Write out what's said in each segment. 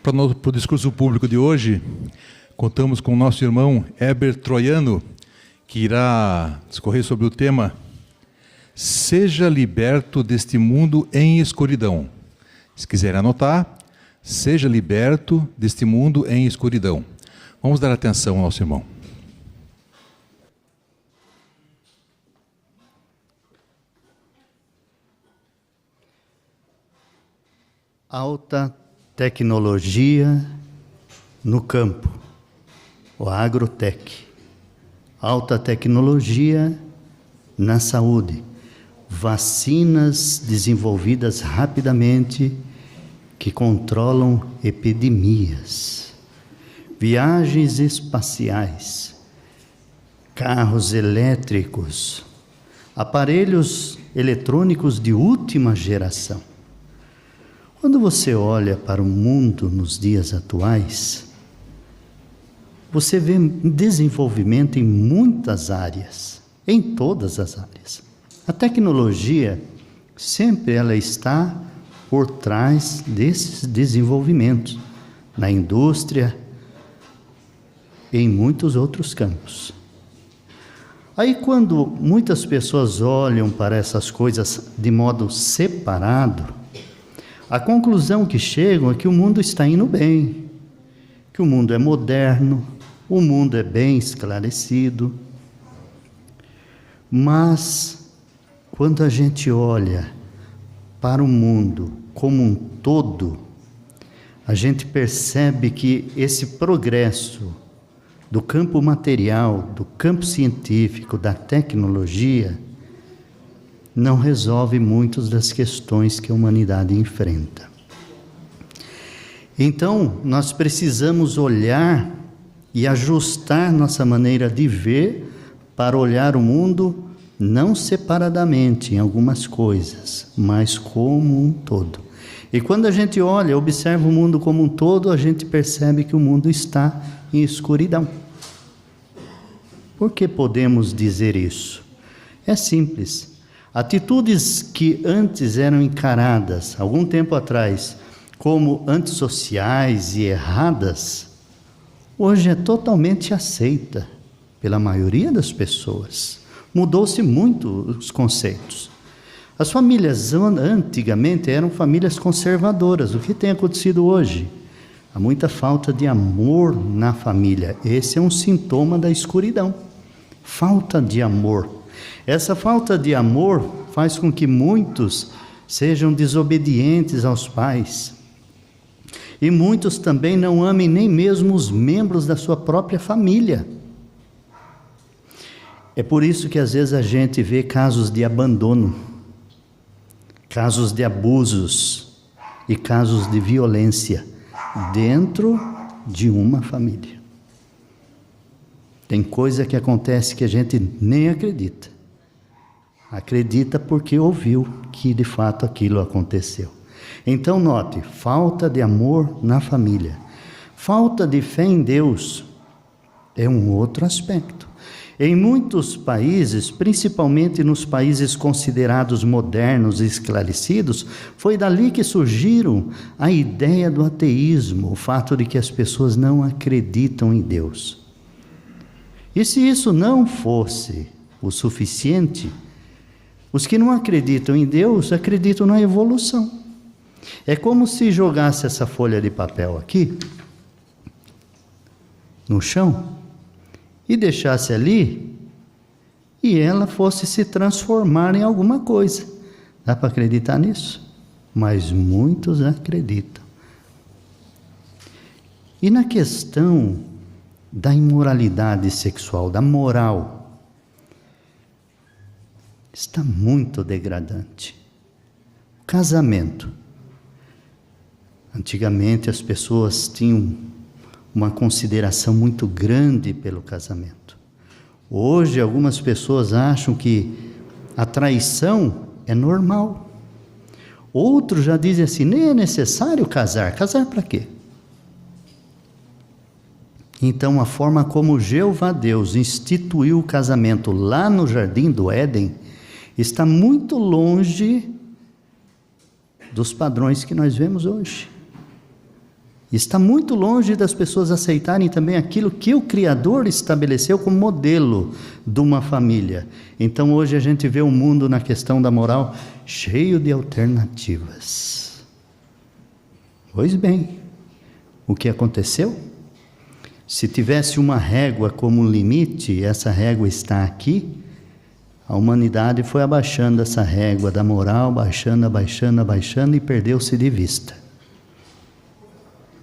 Para o discurso público de hoje, contamos com o nosso irmão Heber Troiano, que irá discorrer sobre o tema Seja liberto deste mundo em escuridão. Se quiser anotar, seja liberto deste mundo em escuridão. Vamos dar atenção ao nosso irmão. Alta tecnologia no campo, o agrotech. Alta tecnologia na saúde, vacinas desenvolvidas rapidamente que controlam epidemias, viagens espaciais, carros elétricos, aparelhos eletrônicos de última geração. Quando você olha para o mundo nos dias atuais, você vê desenvolvimento em muitas áreas, em todas as áreas. A tecnologia, sempre ela está por trás desses desenvolvimentos, na indústria e em muitos outros campos. Aí quando muitas pessoas olham para essas coisas de modo separado, a conclusão que chegam é que o mundo está indo bem, que o mundo é moderno, o mundo é bem esclarecido. Mas, quando a gente olha para o mundo como um todo, a gente percebe que esse progresso do campo material, do campo científico, da tecnologia, não resolve muitas das questões que a humanidade enfrenta. Então, nós precisamos olhar e ajustar nossa maneira de ver para olhar o mundo não separadamente em algumas coisas, mas como um todo. E quando a gente olha, observa o mundo como um todo, a gente percebe que o mundo está em escuridão. Por que podemos dizer isso? É simples. Atitudes que antes eram encaradas, algum tempo atrás, como antissociais e erradas, hoje é totalmente aceita pela maioria das pessoas. Mudou-se muito os conceitos. As famílias antigamente eram famílias conservadoras. O que tem acontecido hoje? Há muita falta de amor na família. Esse é um sintoma da escuridão. Falta de amor. Essa falta de amor faz com que muitos sejam desobedientes aos pais. E muitos também não amem nem mesmo os membros da sua própria família. É por isso que às vezes a gente vê casos de abandono, casos de abusos e casos de violência dentro de uma família. Tem coisa que acontece que a gente nem acredita. Acredita porque ouviu que de fato aquilo aconteceu. Então note, falta de amor na família. Falta de fé em Deus é um outro aspecto. Em muitos países, principalmente nos países considerados modernos e esclarecidos, foi dali que surgiram a ideia do ateísmo, o fato de que as pessoas não acreditam em Deus. E se isso não fosse o suficiente, os que não acreditam em Deus acreditam na evolução. É como se jogasse essa folha de papel aqui, no chão, e deixasse ali, e ela fosse se transformar em alguma coisa. Dá para acreditar nisso? Mas muitos acreditam. E na questão da imoralidade sexual, da moral, está muito degradante. O casamento. Antigamente as pessoas tinham uma consideração muito grande pelo casamento. Hoje algumas pessoas acham que a traição é normal. Outros já dizem assim, nem é necessário casar. Casar para quê? Então a forma como Jeová Deus instituiu o casamento lá no Jardim do Éden está muito longe dos padrões que nós vemos hoje. Está muito longe das pessoas aceitarem também aquilo que o Criador estabeleceu como modelo de uma família. Então hoje a gente vê o mundo na questão da moral cheio de alternativas. Pois bem, o que aconteceu? Se tivesse uma régua como limite, essa régua está aqui, a humanidade foi abaixando essa régua da moral, abaixando e perdeu-se de vista.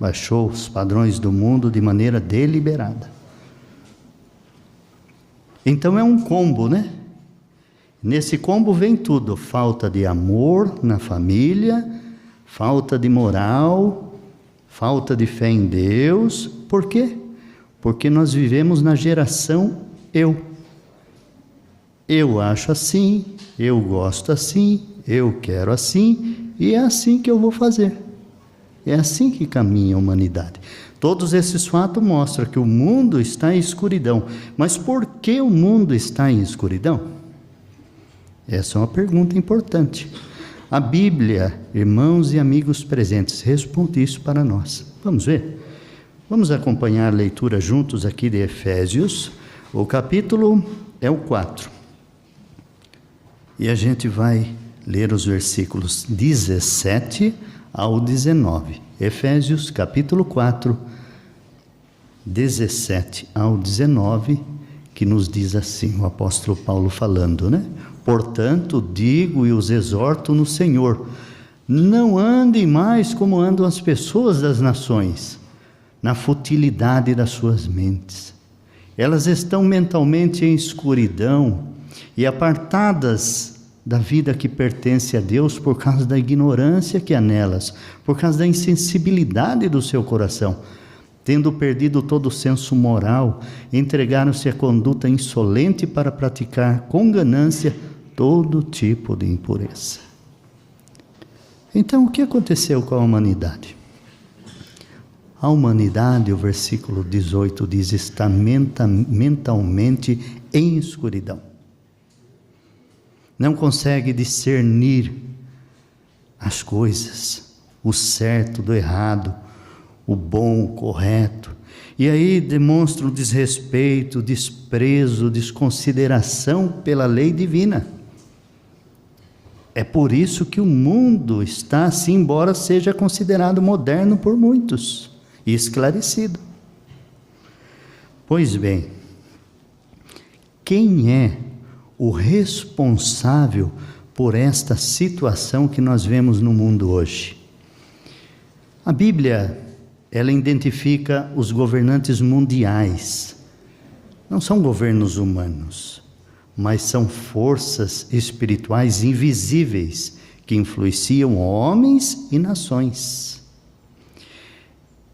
Baixou os padrões do mundo de maneira deliberada. Então é um combo, né? Nesse combo vem tudo: falta de amor na família, falta de moral, falta de fé em Deus. Por quê? Porque nós vivemos na geração eu. Eu acho assim, eu gosto assim, eu quero assim, e é assim que eu vou fazer. É assim que caminha a humanidade. Todos esses fatos mostram que o mundo está em escuridão. Mas por que o mundo está em escuridão? Essa é uma pergunta importante. A Bíblia, irmãos e amigos presentes, responde isso para nós. Vamos ver? Vamos acompanhar a leitura juntos aqui de Efésios. O capítulo é o 4. E a gente vai ler os versículos 17 ao 19. Efésios capítulo 4, 17 ao 19, que nos diz assim, o apóstolo Paulo falando, né? Portanto, digo e os exorto no Senhor, não andem mais como andam as pessoas das nações, na futilidade das suas mentes. Elas estão mentalmente em escuridão e apartadas da vida que pertence a Deus por causa da ignorância que há nelas, por causa da insensibilidade do seu coração. Tendo perdido todo o senso moral, entregaram-se à conduta insolente para praticar com ganância todo tipo de impureza. Então, o que aconteceu com a humanidade? A humanidade, o versículo 18 diz, está mentalmente em escuridão. Não consegue discernir as coisas, o certo do errado, o bom, o correto. E aí demonstra o desrespeito, desprezo, desconsideração pela lei divina. É por isso que o mundo está assim, embora seja considerado moderno por muitos e esclarecido. Pois bem, quem é o responsável por esta situação que nós vemos no mundo hoje? A Bíblia, ela identifica os governantes mundiais. Não são governos humanos, mas são forças espirituais invisíveis que influenciam homens e nações.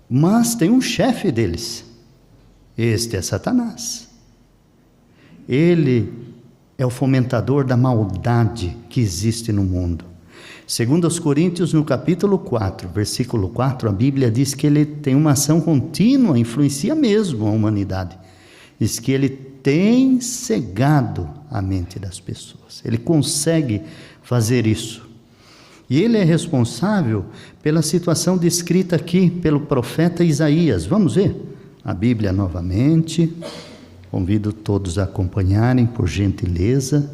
Mas tem um chefe deles. Este é Satanás. Ele é o fomentador da maldade que existe no mundo. Segundo aos Coríntios, no capítulo 4, versículo 4, a Bíblia diz que ele tem uma ação contínua, influencia mesmo a humanidade. Diz que ele tem cegado a mente das pessoas. Ele consegue fazer isso. E ele é responsável pela situação descrita aqui pelo profeta Isaías. Vamos ver a Bíblia novamente. Convido todos a acompanharem, por gentileza,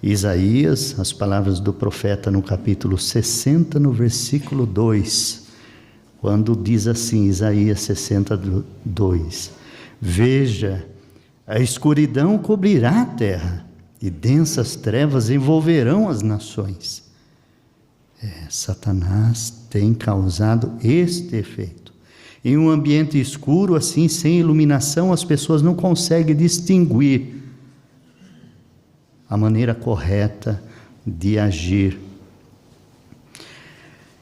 Isaías, as palavras do profeta no capítulo 60, no versículo 2, quando diz assim, Isaías 62, veja, a escuridão cobrirá a terra, e densas trevas envolverão as nações. Satanás tem causado este efeito. Em um ambiente escuro, assim, sem iluminação, as pessoas não conseguem distinguir a maneira correta de agir.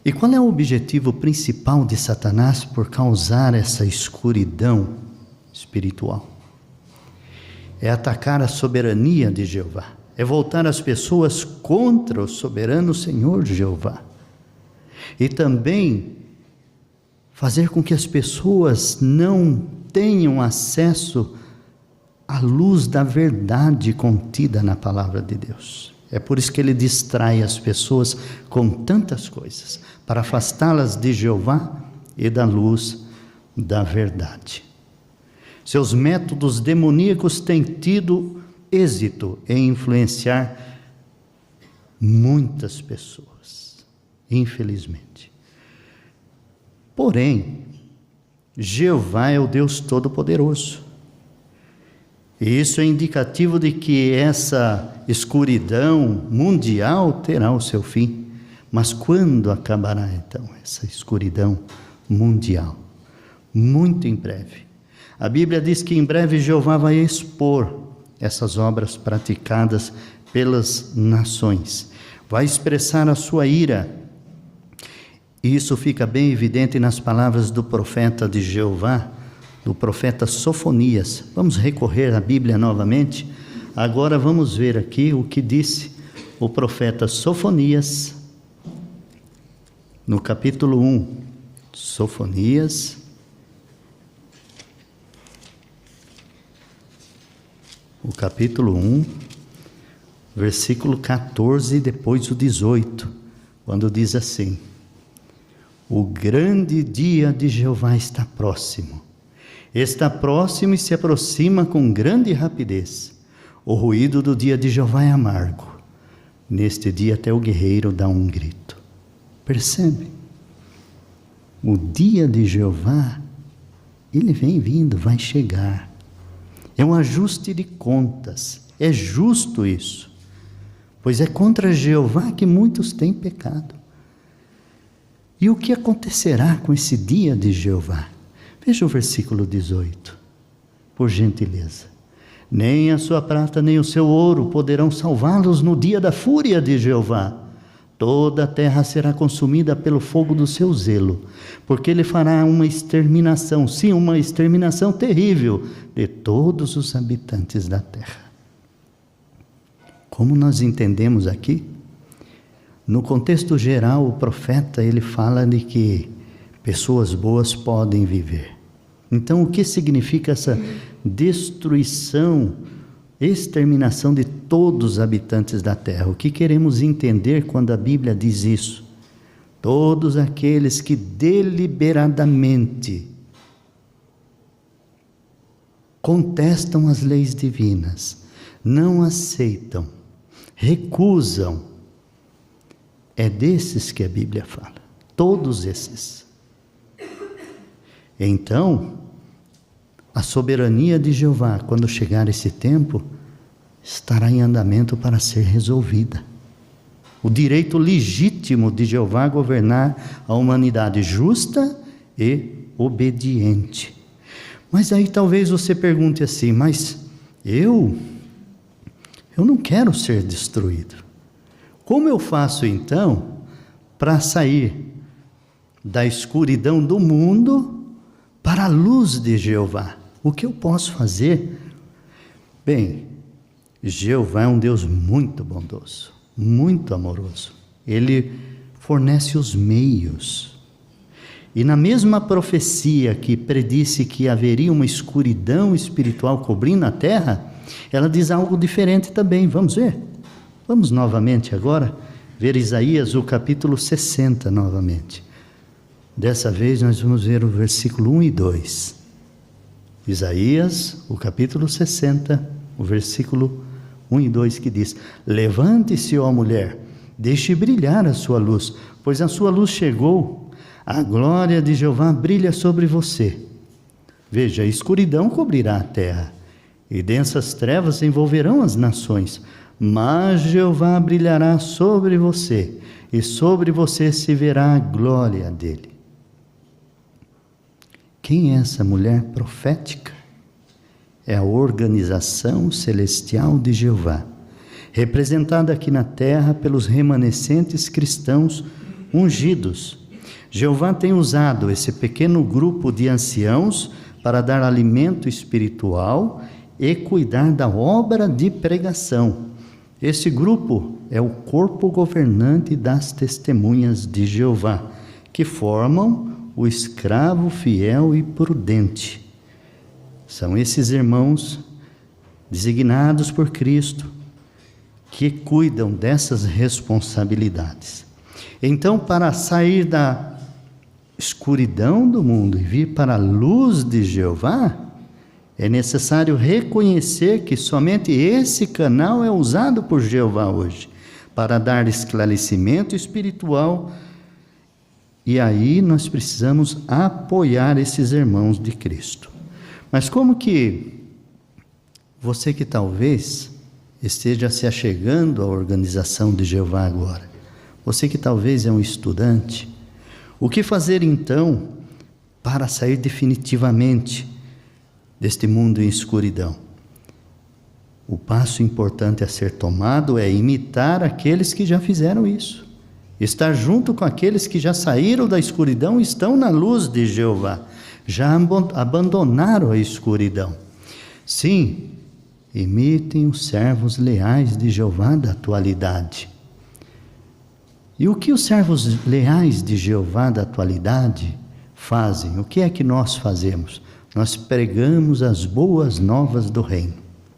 E qual é o objetivo principal de Satanás por causar essa escuridão espiritual? É atacar a soberania de Jeová, é voltar as pessoas contra o soberano Senhor Jeová, e também fazer com que as pessoas não tenham acesso à luz da verdade contida na palavra de Deus. É por isso que ele distrai as pessoas com tantas coisas, para afastá-las de Jeová e da luz da verdade. Seus métodos demoníacos têm tido êxito em influenciar muitas pessoas, infelizmente. Porém, Jeová é o Deus Todo-Poderoso. E isso é indicativo de que essa escuridão mundial terá o seu fim. Mas quando acabará então essa escuridão mundial? Muito em breve. A Bíblia diz que em breve Jeová vai expor essas obras praticadas pelas nações. Vai expressar a sua ira. E isso fica bem evidente nas palavras do profeta de Jeová, do profeta Sofonias. Vamos recorrer à Bíblia novamente. Agora vamos ver aqui o que disse o profeta Sofonias, no capítulo 1. Sofonias, o capítulo 1, versículo 14 e depois o 18, quando diz assim: o grande dia de Jeová está próximo. Está próximo e se aproxima com grande rapidez. O ruído do dia de Jeová é amargo. Neste dia até o guerreiro dá um grito. Percebe? O dia de Jeová, ele vem vindo, vai chegar. É um ajuste de contas. É justo isso. Pois é contra Jeová que muitos têm pecado. E o que acontecerá com esse dia de Jeová? Veja o versículo 18, por gentileza. Nem a sua prata nem o seu ouro poderão salvá-los no dia da fúria de Jeová. Toda a terra será consumida pelo fogo do seu zelo, porque ele fará uma exterminação, sim, uma exterminação terrível de todos os habitantes da terra. Como nós entendemos aqui? No contexto geral, o profeta ele fala de que pessoas boas podem viver. Então, o que significa essa destruição, exterminação de todos os habitantes da terra? O que queremos entender quando a Bíblia diz isso? Todos aqueles que deliberadamente contestam as leis divinas, não aceitam, recusam. É desses que a Bíblia fala. Todos esses. Então, a soberania de Jeová, quando chegar esse tempo, estará em andamento para ser resolvida. O direito legítimo de Jeová governar a humanidade justa e obediente. Mas aí talvez você pergunte assim, mas eu não quero ser destruído. Como eu faço então para sair da escuridão do mundo para a luz de Jeová? O que eu posso fazer? Bem, Jeová é um Deus muito bondoso, muito amoroso. Ele fornece os meios. E na mesma profecia que predisse que haveria uma escuridão espiritual cobrindo a terra, ela diz algo diferente também. Vamos ver? Vamos novamente agora ver Isaías, o capítulo 60 novamente. Dessa vez nós vamos ver o versículo 1 e 2. Isaías, o capítulo 60, o versículo 1 e 2 que diz: levante-se, ó mulher, deixe brilhar a sua luz, pois a sua luz chegou, a glória de Jeová brilha sobre você. Veja, a escuridão cobrirá a terra, e densas trevas envolverão as nações, mas Jeová brilhará sobre você, e sobre você se verá a glória dele. Quem é essa mulher profética? É a organização celestial de Jeová, representada aqui na terra pelos remanescentes cristãos ungidos. Jeová tem usado esse pequeno grupo de anciãos para dar alimento espiritual e cuidar da obra de pregação. Esse grupo é o corpo governante das testemunhas de Jeová, que formam o escravo fiel e prudente. São esses irmãos designados por Cristo que cuidam dessas responsabilidades. Então, para sair da escuridão do mundo e vir para a luz de Jeová, é necessário reconhecer que somente esse canal é usado por Jeová hoje, para dar esclarecimento espiritual. E aí nós precisamos apoiar esses irmãos de Cristo. Mas como que você que talvez esteja se achegando à organização de Jeová agora, você que talvez é um estudante, o que fazer então para sair definitivamente deste mundo em escuridão? O passo importante a ser tomado é imitar aqueles que já fizeram isso. Estar junto com aqueles que já saíram da escuridão e estão na luz de Jeová. Já abandonaram a escuridão. Sim, imitem os servos leais de Jeová da atualidade. E o que os servos leais de Jeová da atualidade fazem? O que é que nós fazemos? Nós pregamos as boas novas do reino,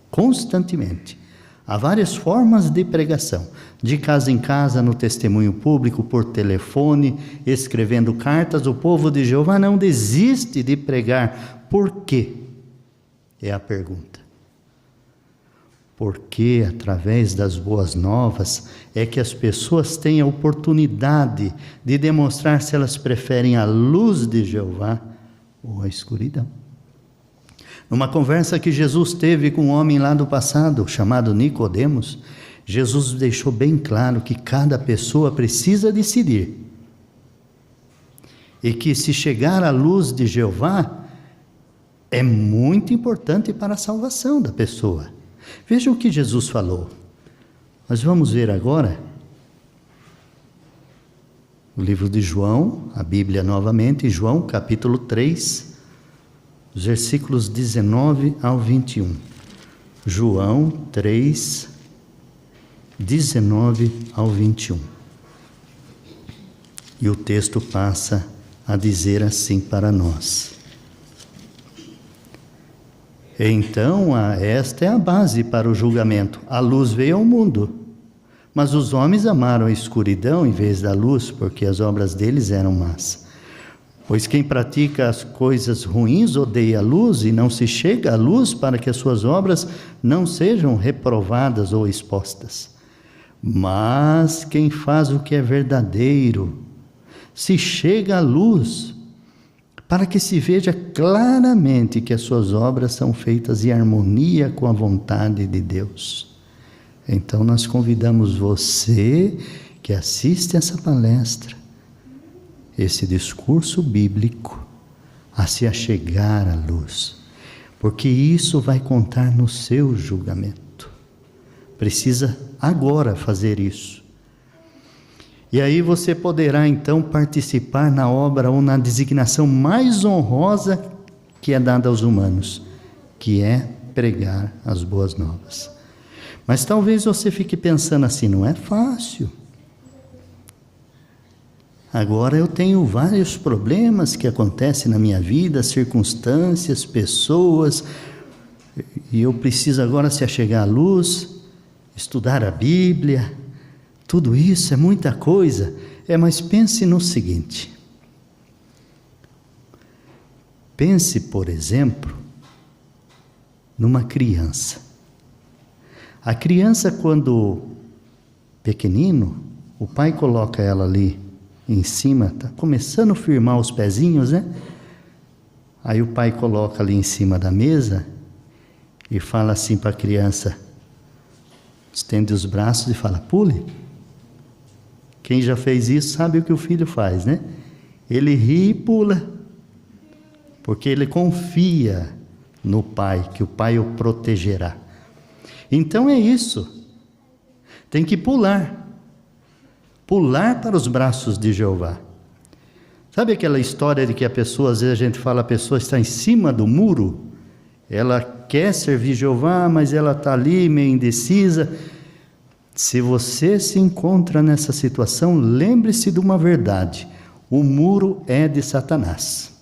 constantemente. Há várias formas de pregação, de casa em casa, no testemunho público, por telefone, escrevendo cartas. O povo de Jeová não desiste de pregar. Por quê? É a pergunta. Porque através das boas novas é que as pessoas têm a oportunidade de demonstrar se elas preferem a luz de Jeová ou a escuridão. Numa conversa que Jesus teve com um homem lá do passado, chamado Nicodemos, Jesus deixou bem claro que cada pessoa precisa decidir. E que se chegar à luz de Jeová, é muito importante para a salvação da pessoa. Veja o que Jesus falou. Nós vamos ver agora o livro de João, a Bíblia novamente, João capítulo 3, os versículos 19 ao 21. João 3, 19 ao 21. E o texto passa a dizer assim para nós. Então, esta é a base para o julgamento. A luz veio ao mundo, mas os homens amaram a escuridão em vez da luz, porque as obras deles eram más. Pois quem pratica as coisas ruins odeia a luz e não se chega à luz para que as suas obras não sejam reprovadas ou expostas. Mas quem faz o que é verdadeiro se chega à luz, para que se veja claramente que as suas obras são feitas em harmonia com a vontade de Deus. Então nós convidamos você que assiste essa palestra, esse discurso bíblico, a se achegar à luz, porque isso vai contar no seu julgamento. Precisa agora fazer isso. E aí você poderá então participar na obra ou na designação mais honrosa que é dada aos humanos, que é pregar as boas novas. Mas talvez você fique pensando assim, não é fácil. Agora eu tenho vários problemas que acontecem na minha vida, circunstâncias, pessoas, e eu preciso agora se achegar à luz, estudar a Bíblia. Tudo isso é muita coisa. Mas pense no seguinte. Pense, por exemplo, numa criança. A criança, quando pequenino, o pai coloca ela ali em cima, está começando a firmar os pezinhos, né? Aí o pai coloca ali em cima da mesa e fala assim para a criança, estende os braços e fala, pule. Quem já fez isso sabe o que o filho faz, né? Ele ri e pula, porque ele confia no pai, que o pai o protegerá. Então é isso, tem que pular para os braços de Jeová. Sabe aquela história de que a pessoa, às vezes a gente fala, a pessoa está em cima do muro, ela quer servir Jeová, mas ela está ali meio indecisa. Se você se encontra nessa situação, lembre-se de uma verdade: o muro é de Satanás.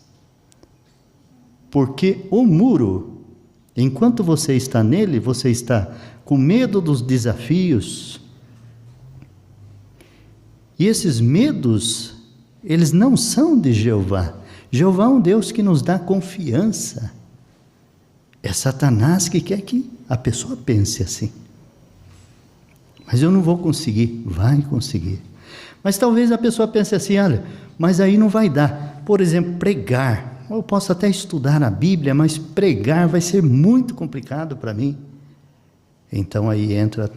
Porque o muro, enquanto você está nele, você está com medo dos desafios. E esses medos eles não são de Jeová. Jeová é um Deus que nos dá confiança. É Satanás que quer que a pessoa pense assim. Mas eu não vou conseguir. Vai conseguir. Mas talvez a pessoa pense assim, olha, mas aí não vai dar. Por exemplo, pregar. Eu posso até estudar a Bíblia, mas pregar vai ser muito complicado para mim. Então aí entra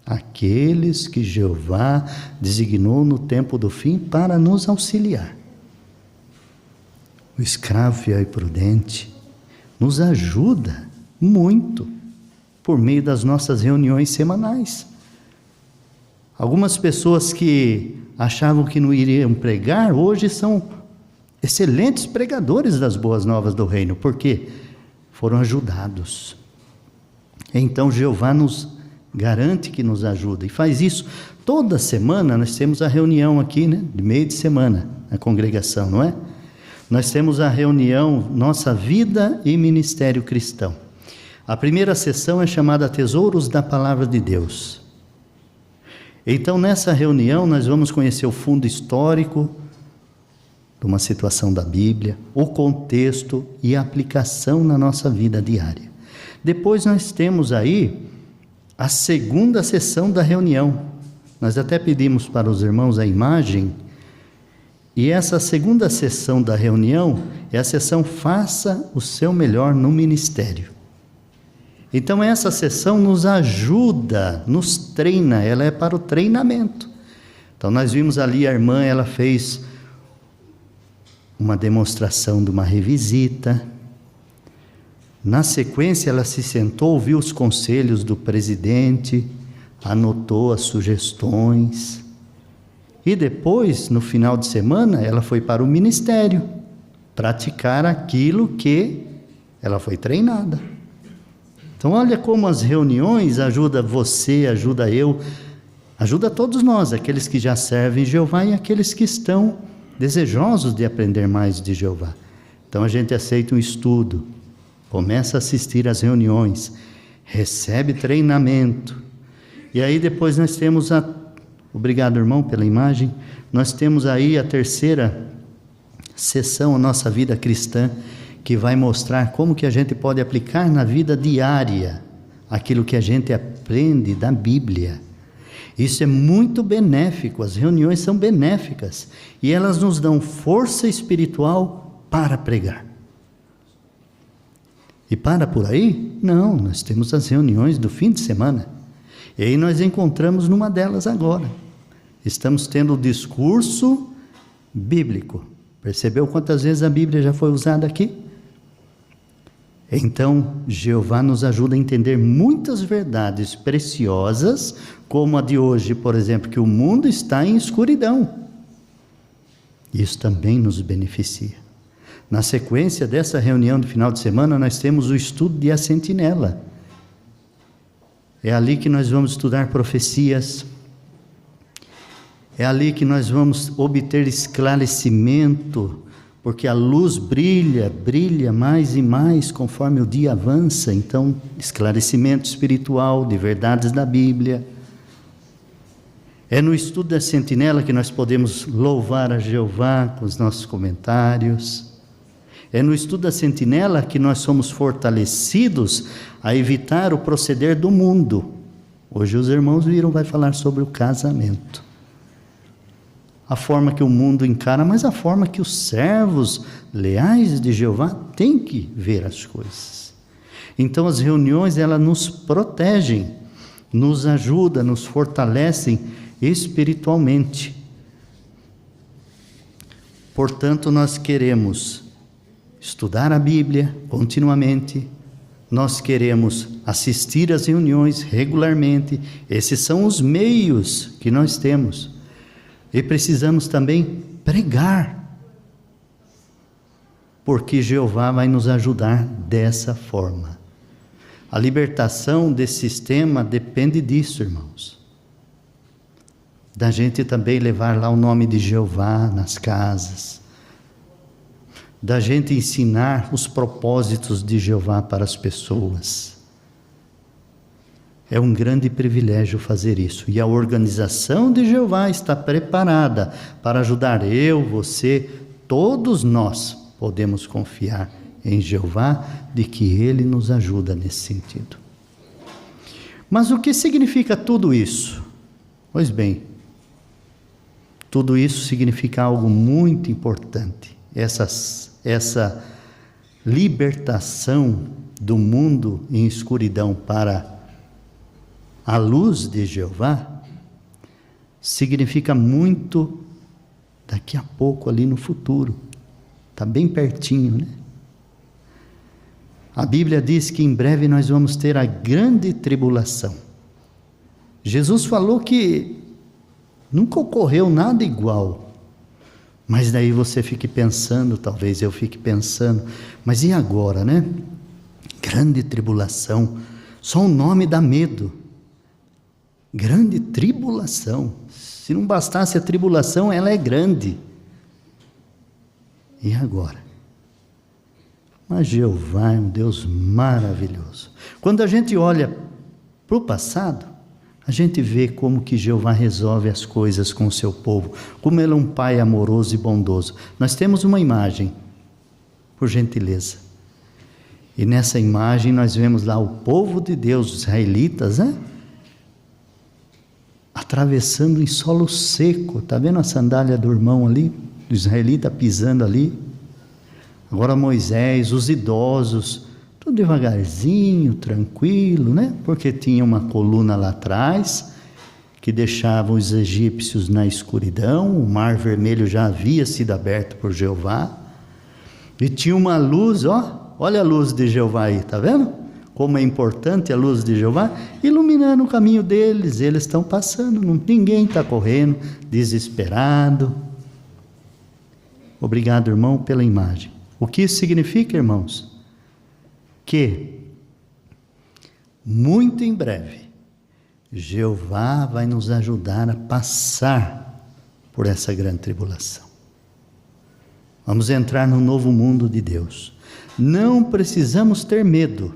aqueles que Jeová designou no tempo do fim para nos auxiliar. O escravo fiel e prudente nos ajuda muito por meio das nossas reuniões semanais. Algumas pessoas que achavam que não iriam pregar, hoje são excelentes pregadores das boas novas do reino. Por quê? Foram ajudados. Então Jeová nos garante que nos ajuda, e faz isso toda semana. Nós temos a reunião aqui, né, de meio de semana, na congregação, não é? Nós temos a reunião Nossa Vida e Ministério Cristão. A primeira sessão é chamada Tesouros da Palavra de Deus. Então nessa reunião nós vamos conhecer o fundo histórico de uma situação da Bíblia, o contexto e a aplicação na nossa vida diária. Depois nós temos aí a segunda sessão da reunião. Nós até pedimos para os irmãos a imagem, e essa segunda sessão da reunião é a sessão Faça o Seu Melhor no Ministério. Então essa sessão nos ajuda, nos treina, ela é para o treinamento. Então nós vimos ali a irmã, ela fez uma demonstração de uma revisita. Na sequência ela se sentou, ouviu os conselhos do presidente, anotou as sugestões. E depois, no final de semana, ela foi para o ministério, praticar aquilo que ela foi treinada. Então olha como as reuniões ajudam você, ajuda eu, ajuda todos nós, aqueles que já servem Jeová e aqueles que estão desejosos de aprender mais de Jeová. Então a gente aceita um estudo, começa a assistir às reuniões, recebe treinamento, e aí depois nós temos obrigado, irmão, pela imagem. Nós temos aí a terceira sessão, a nossa vida cristã, que vai mostrar como que a gente pode aplicar na vida diária aquilo que a gente aprende da Bíblia. Isso é muito benéfico, as reuniões são benéficas e elas nos dão força espiritual para pregar. E para por aí? Não, nós temos as reuniões do fim de semana. E aí nós encontramos numa delas agora. Estamos tendo o discurso bíblico. Percebeu quantas vezes a Bíblia já foi usada aqui? Então, Jeová nos ajuda a entender muitas verdades preciosas, como a de hoje, por exemplo, que o mundo está em escuridão. Isso também nos beneficia. Na sequência dessa reunião de final de semana, nós temos o estudo de A Sentinela. É ali que nós vamos estudar profecias. É ali que nós vamos obter esclarecimento, porque a luz brilha mais e mais conforme o dia avança. Então, esclarecimento espiritual de verdades da Bíblia. É no estudo da Sentinela que nós podemos louvar a Jeová com os nossos comentários. É no estudo da Sentinela que nós somos fortalecidos a evitar o proceder do mundo. Hoje os irmãos viram, vai falar sobre o casamento. A forma que o mundo encara, mas a forma que os servos leais de Jeová têm que ver as coisas. Então as reuniões, elas nos protegem, nos ajudam, nos fortalecem espiritualmente. Portanto, nós queremos estudar a Bíblia continuamente, nós queremos assistir às reuniões regularmente. Esses são os meios que nós temos. E precisamos também pregar, porque Jeová vai nos ajudar dessa forma. A libertação desse sistema depende disso, irmãos. Da gente também levar lá o nome de Jeová nas casas, da gente ensinar os propósitos de Jeová para as pessoas. É um grande privilégio fazer isso. E a organização de Jeová está preparada para ajudar eu, você, todos nós podemos confiar em Jeová de que Ele nos ajuda nesse sentido. Mas o que significa tudo isso? Pois bem, tudo isso significa algo muito importante. Essa libertação do mundo em escuridão para a luz de Jeová significa muito daqui a pouco, ali no futuro. Está bem pertinho, né? A Bíblia diz que em breve nós vamos ter a grande tribulação. Jesus falou que nunca ocorreu nada igual. Mas daí você fique pensando, talvez eu fique pensando, mas e agora, né? Grande tribulação, só o nome dá medo. Grande tribulação. Se não bastasse a tribulação, ela é grande. E agora? Mas Jeová é um Deus maravilhoso. Quando a gente olha para o passado, a gente vê como que Jeová resolve as coisas com o seu povo, como Ele é um Pai amoroso e bondoso. Nós temos uma imagem, por gentileza. E nessa imagem nós vemos lá o povo de Deus, os israelitas, né? Atravessando em solo seco. Está vendo a sandália do irmão ali? Do israelita pisando ali. Agora Moisés, os idosos, tudo devagarzinho, tranquilo, né? Porque tinha uma coluna lá atrás, que deixava os egípcios na escuridão. O mar vermelho já havia sido aberto por Jeová. E tinha uma luz, olha a luz de Jeová aí, está vendo? Como é importante a luz de Jeová, iluminando o caminho deles. Eles estão passando, ninguém está correndo, desesperado. Obrigado, irmão, pela imagem. O que isso significa, irmãos? Que, muito em breve, Jeová vai nos ajudar a passar por essa grande tribulação. Vamos entrar no novo mundo de Deus. Não precisamos ter medo.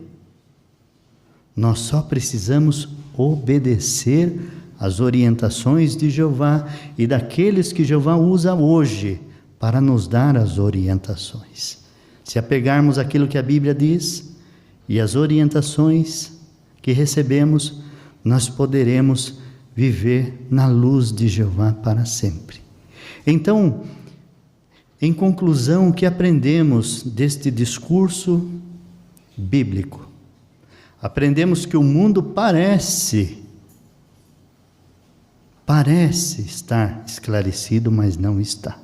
Nós só precisamos obedecer às orientações de Jeová e daqueles que Jeová usa hoje para nos dar as orientações. Se apegarmos àquilo que a Bíblia diz e as orientações que recebemos, nós poderemos viver na luz de Jeová para sempre. Então, em conclusão, o que aprendemos deste discurso bíblico? Aprendemos que o mundo parece estar esclarecido, mas não está.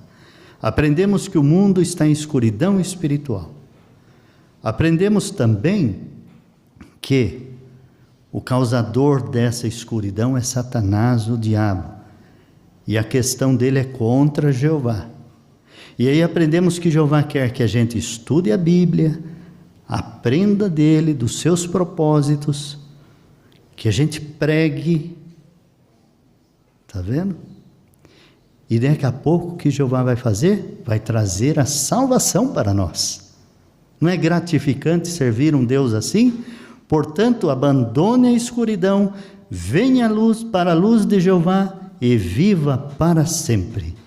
Aprendemos que o mundo está em escuridão espiritual. Aprendemos também que o causador dessa escuridão é Satanás, o diabo. E a questão dele é contra Jeová. E aí aprendemos que Jeová quer que a gente estude a Bíblia, aprenda dele, dos seus propósitos, que a gente pregue, está vendo? E daqui a pouco o que Jeová vai fazer? Vai trazer a salvação para nós. Não é gratificante servir um Deus assim? Portanto, abandone a escuridão, venha a luz para a luz de Jeová e viva para sempre.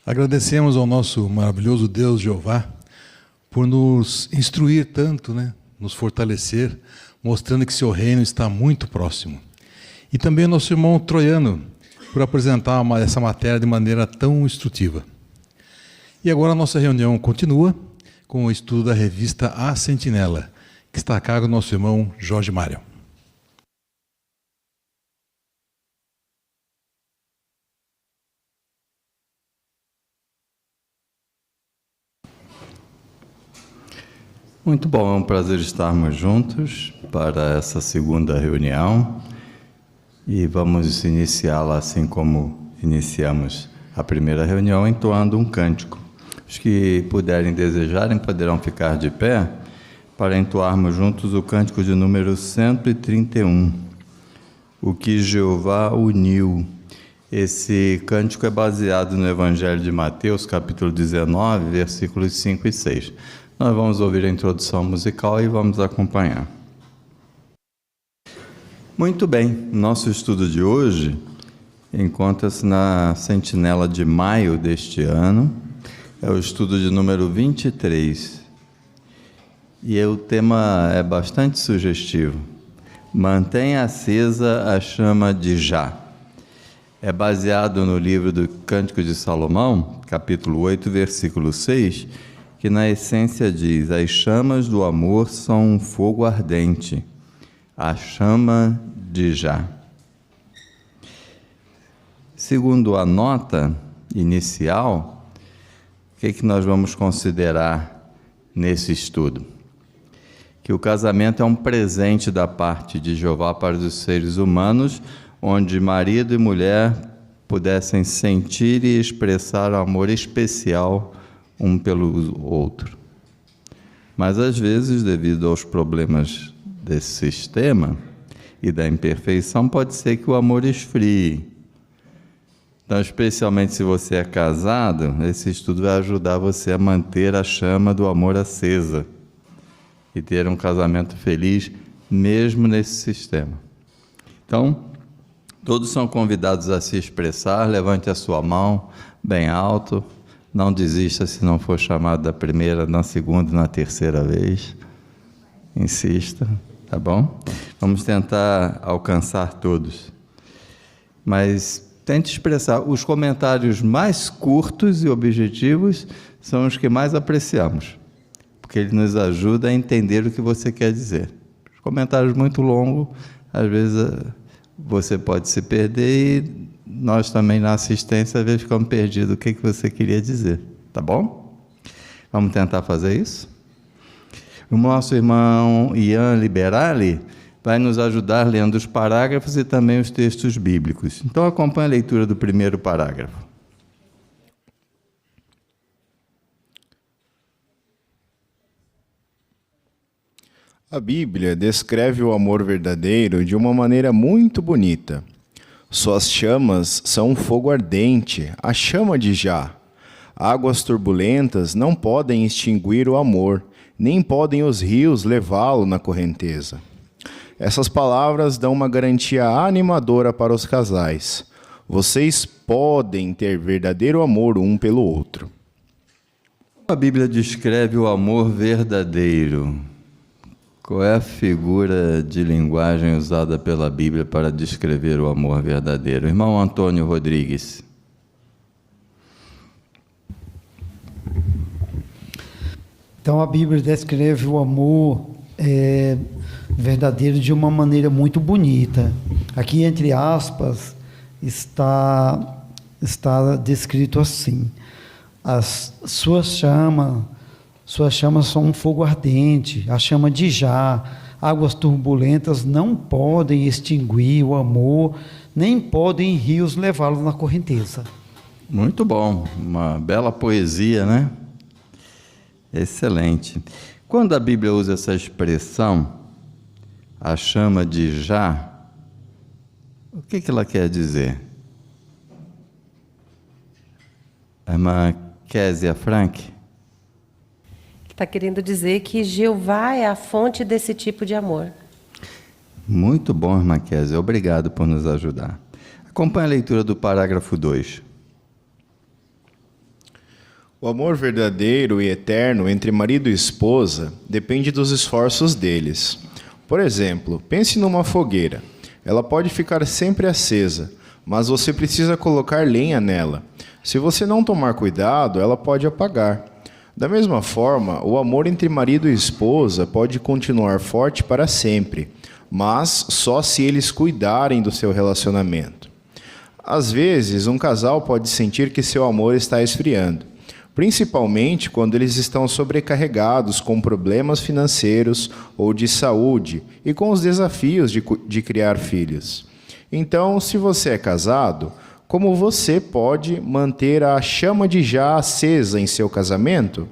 Agradecemos ao nosso maravilhoso Deus Jeová por nos instruir tanto, né? Nos fortalecer, mostrando que seu reino está muito próximo. E também ao nosso irmão Troiano, por apresentar essa matéria de maneira tão instrutiva. E agora a nossa reunião continua com o estudo da revista A Sentinela, que está a cargo do nosso irmão Jorge Mário. Muito bom, é um prazer estarmos juntos para essa segunda reunião e vamos iniciá-la assim como iniciamos a primeira reunião, entoando um cântico. Os que puderem desejarem poderão ficar de pé para entoarmos juntos o cântico de número 131, o que Jeová uniu. Esse cântico é baseado no Evangelho de Mateus, capítulo 19, versículos 5 e 6. Nós vamos ouvir a introdução musical e vamos acompanhar. Muito bem, nosso estudo de hoje encontra-se na sentinela de maio deste ano, é o estudo de número 23. E o tema é bastante sugestivo. Mantenha acesa a chama de Já. É baseado no livro do Cântico de Salomão, capítulo 8, versículo 6, que na essência diz: as chamas do amor são um fogo ardente, a chama de Já. Segundo a nota inicial, o que nós vamos considerar nesse estudo? Que o casamento é um presente da parte de Jeová para os seres humanos, onde marido e mulher pudessem sentir e expressar amor especial um pelo outro. Mas às vezes, devido aos problemas desse sistema e da imperfeição, pode ser que o amor esfrie. Então, especialmente se você é casado, esse estudo vai ajudar você a manter a chama do amor acesa e ter um casamento feliz, mesmo nesse sistema. Então, todos são convidados a se expressar. Levante a sua mão bem alto, não desista se não for chamado da primeira, na segunda, na terceira vez. Insista, tá bom? Vamos tentar alcançar todos. Mas tente expressar. Os comentários mais curtos e objetivos são os que mais apreciamos, porque ele nos ajuda a entender o que você quer dizer. Os comentários muito longos, às vezes você pode se perder e nós também na assistência às vezes ficamos perdidos o que você queria dizer, tá bom? Vamos tentar fazer isso? O nosso irmão Ian Liberali vai nos ajudar lendo os parágrafos e também os textos bíblicos. Então acompanhe a leitura do primeiro parágrafo. A Bíblia descreve o amor verdadeiro de uma maneira muito bonita. Suas chamas são um fogo ardente, a chama de Já. Águas turbulentas não podem extinguir o amor, nem podem os rios levá-lo na correnteza. Essas palavras dão uma garantia animadora para os casais. Vocês podem ter verdadeiro amor um pelo outro. A Bíblia descreve o amor verdadeiro. Qual é a figura de linguagem usada pela Bíblia para descrever o amor verdadeiro? Irmão Antônio Rodrigues. Então a Bíblia descreve o amor verdadeiro de uma maneira muito bonita. Aqui, entre aspas, está descrito assim: as suas chamas são um fogo ardente, a chama de Já. Águas turbulentas não podem extinguir o amor, nem podem rios levá-lo na correnteza. Muito bom, uma bela poesia, né? Excelente. Quando a Bíblia usa essa expressão, a chama de Já, o que ela quer dizer? A irmã Késia Frank? Está querendo dizer que Jeová é a fonte desse tipo de amor. Muito bom, irmã Késia. Obrigado por nos ajudar. Acompanhe a leitura do parágrafo 2. O amor verdadeiro e eterno entre marido e esposa depende dos esforços deles. Por exemplo, pense numa fogueira. Ela pode ficar sempre acesa, mas você precisa colocar lenha nela. Se você não tomar cuidado, ela pode apagar. Da mesma forma, o amor entre marido e esposa pode continuar forte para sempre, mas só se eles cuidarem do seu relacionamento. Às vezes, um casal pode sentir que seu amor está esfriando, principalmente quando eles estão sobrecarregados com problemas financeiros ou de saúde e com os desafios de criar filhos. Então, se você é casado, como você pode manter a chama de Já acesa em seu casamento?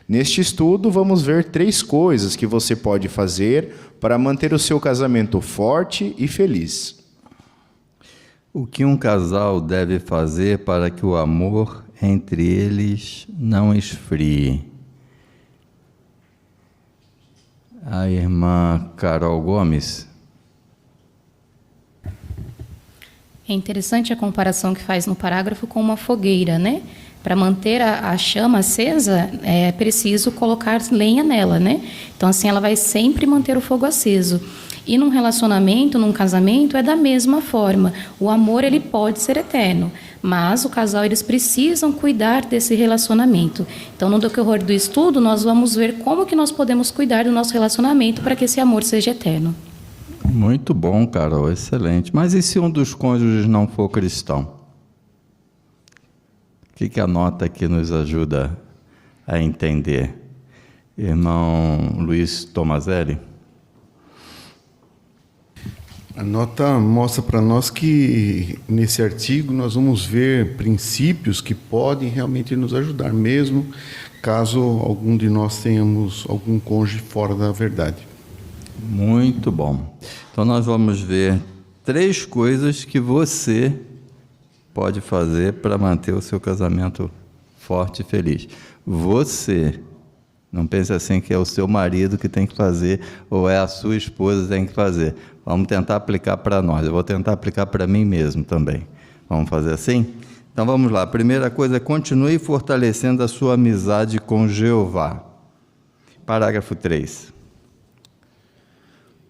Neste estudo, vamos ver 3 coisas que você pode fazer para manter o seu casamento forte e feliz. O que um casal deve fazer para que o amor entre eles não esfrie? A irmã Carol Gomes. É interessante a comparação que faz no parágrafo com uma fogueira, né? Para manter a chama acesa, é preciso colocar lenha nela, né? Então, assim, ela vai sempre manter o fogo aceso. E num relacionamento, num casamento, é da mesma forma. O amor, ele pode ser eterno, mas o casal, eles precisam cuidar desse relacionamento. Então, no decorrer do estudo, nós vamos ver como que nós podemos cuidar do nosso relacionamento para que esse amor seja eterno. Muito bom, Carol, excelente. Mas e se um dos cônjuges não for cristão? O que a nota aqui nos ajuda a entender? Irmão Luiz Tomazelli? A nota mostra para nós que, nesse artigo, nós vamos ver princípios que podem realmente nos ajudar, mesmo caso algum de nós tenhamos algum cônjuge fora da verdade. Muito bom. Então, nós vamos ver 3 coisas que você pode fazer para manter o seu casamento forte e feliz. Você, não pense assim que é o seu marido que tem que fazer ou é a sua esposa que tem que fazer. Vamos tentar aplicar para nós. Eu vou tentar aplicar para mim mesmo também. Vamos fazer assim? Então vamos lá. A primeira coisa é: continue fortalecendo a sua amizade com Jeová. Parágrafo 3.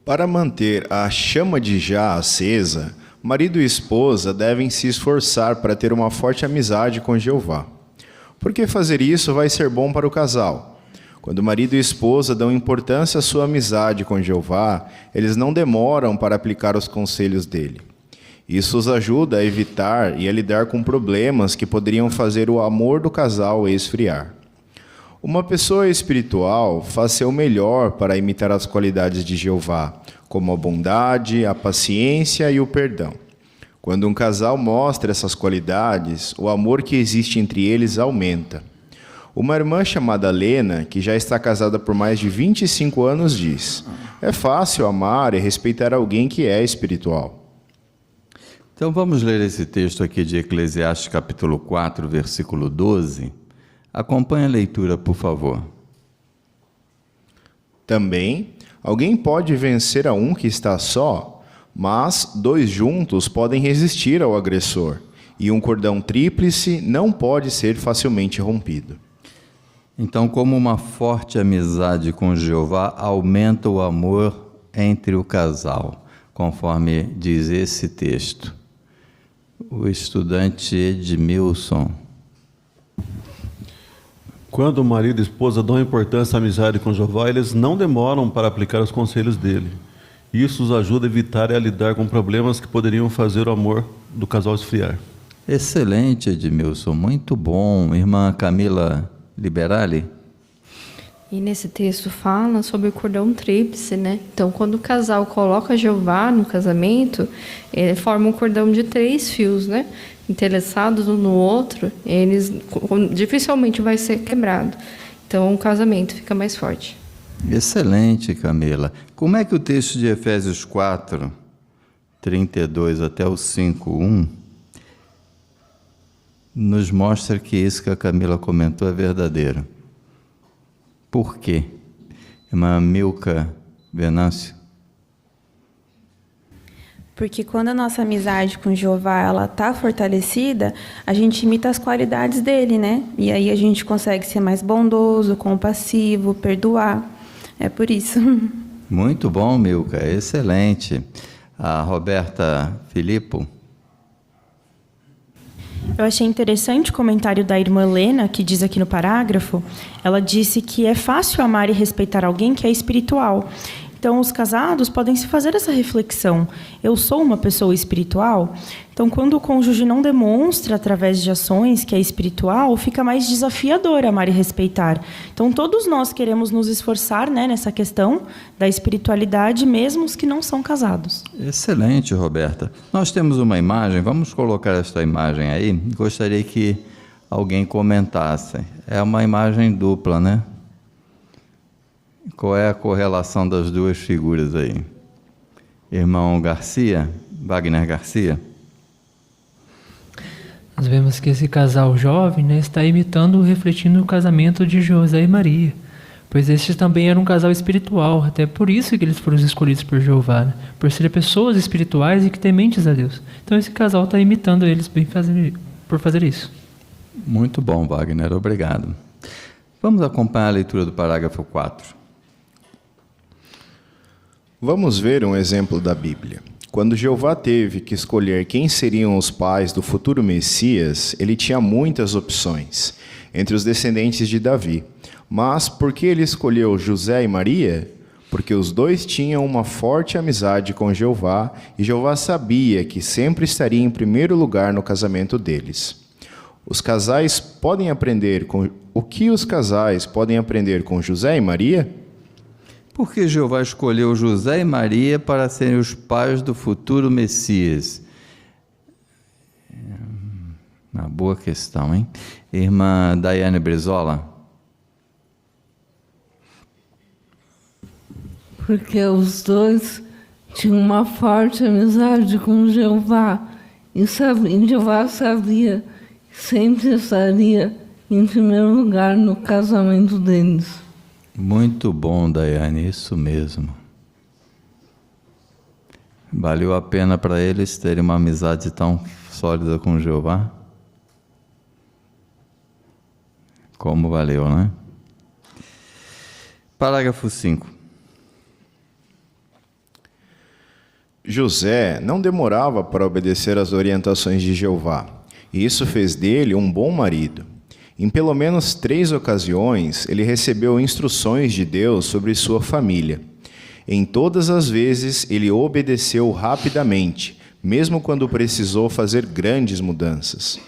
Para manter a chama de Já acesa, marido e esposa devem se esforçar para ter uma forte amizade com Jeová. Porque fazer isso vai ser bom para o casal. Quando marido e esposa dão importância à sua amizade com Jeová, eles não demoram para aplicar os conselhos dele. Isso os ajuda a evitar e a lidar com problemas que poderiam fazer o amor do casal esfriar. Uma pessoa espiritual faz seu melhor para imitar as qualidades de Jeová, como a bondade, a paciência e o perdão. Quando um casal mostra essas qualidades, o amor que existe entre eles aumenta. Uma irmã chamada Lena, que já está casada por mais de 25 anos, diz: é fácil amar e respeitar alguém que é espiritual. Então vamos ler esse texto aqui de Eclesiastes capítulo 4, versículo 12. Acompanhe a leitura, por favor. Também, alguém pode vencer a um que está só, mas 2 juntos podem resistir ao agressor, e um cordão tríplice não pode ser facilmente rompido. Então, como uma forte amizade com Jeová aumenta o amor entre o casal, conforme diz esse texto. O estudante Edmilson. Quando o marido e a esposa dão importância à amizade com Jeová, eles não demoram para aplicar os conselhos dele. Isso os ajuda a evitar e a lidar com problemas que poderiam fazer o amor do casal esfriar. Excelente, Edmilson, muito bom. Irmã Camila Liberali? E nesse texto fala sobre o cordão tríplice, né? Então, quando o casal coloca Jeová no casamento, ele forma um cordão de 3 fios, né? Interessados um no outro, eles dificilmente vai ser quebrado. Então, o casamento fica mais forte. Excelente, Camila. Como é que o texto de Efésios 4, 32 até o 5:1 nos mostra que isso que a Camila comentou é verdadeiro? Por quê? Irmã Milka Venâncio. Porque quando a nossa amizade com Jeová ela está fortalecida, a gente imita as qualidades dele, né? E aí a gente consegue ser mais bondoso, compassivo, perdoar. É por isso. Muito bom, Milka, excelente. A Roberta Filippo. Eu achei interessante o comentário da irmã Lena, que diz aqui no parágrafo. Ela disse que é fácil amar e respeitar alguém que é espiritual. Então, os casados podem se fazer essa reflexão. Eu sou uma pessoa espiritual? Então, quando o cônjuge não demonstra através de ações que é espiritual, fica mais desafiador amar e respeitar. Então, todos nós queremos nos esforçar, né, nessa questão da espiritualidade, mesmo os que não são casados. Excelente, Roberta. Nós temos uma imagem, vamos colocar esta imagem aí. Gostaria que alguém comentasse. É uma imagem dupla, né? Qual é a correlação das duas figuras aí? Irmão Garcia, Wagner Garcia? Nós vemos que esse casal jovem, né, está imitando, refletindo o casamento de José e Maria, pois este também era um casal espiritual, até por isso que eles foram escolhidos por Jeová, né, por serem pessoas espirituais e que tementes a Deus. Então esse casal está imitando eles por fazer isso. Muito bom, Wagner, obrigado. Vamos acompanhar a leitura do parágrafo 4. Vamos ver um exemplo da Bíblia. Quando Jeová teve que escolher quem seriam os pais do futuro Messias, ele tinha muitas opções entre os descendentes de Davi. Mas por que ele escolheu José e Maria? Porque os dois tinham uma forte amizade com Jeová e Jeová sabia que sempre estaria em primeiro lugar no casamento deles. O que os casais podem aprender com José e Maria? Por que Jeová escolheu José e Maria para serem os pais do futuro Messias? Uma boa questão, hein? Irmã Daiane Brizola. Porque os dois tinham uma forte amizade com Jeová e Jeová sabia que sempre estaria em primeiro lugar no casamento deles. Muito bom, Daiane, isso mesmo. Valeu a pena para eles terem uma amizade tão sólida com Jeová? Como valeu, né? Parágrafo 5. José não demorava para obedecer às orientações de Jeová, e isso fez dele um bom marido. Em pelo menos 3 ocasiões, ele recebeu instruções de Deus sobre sua família. Em todas as vezes, ele obedeceu rapidamente, mesmo quando precisou fazer grandes mudanças.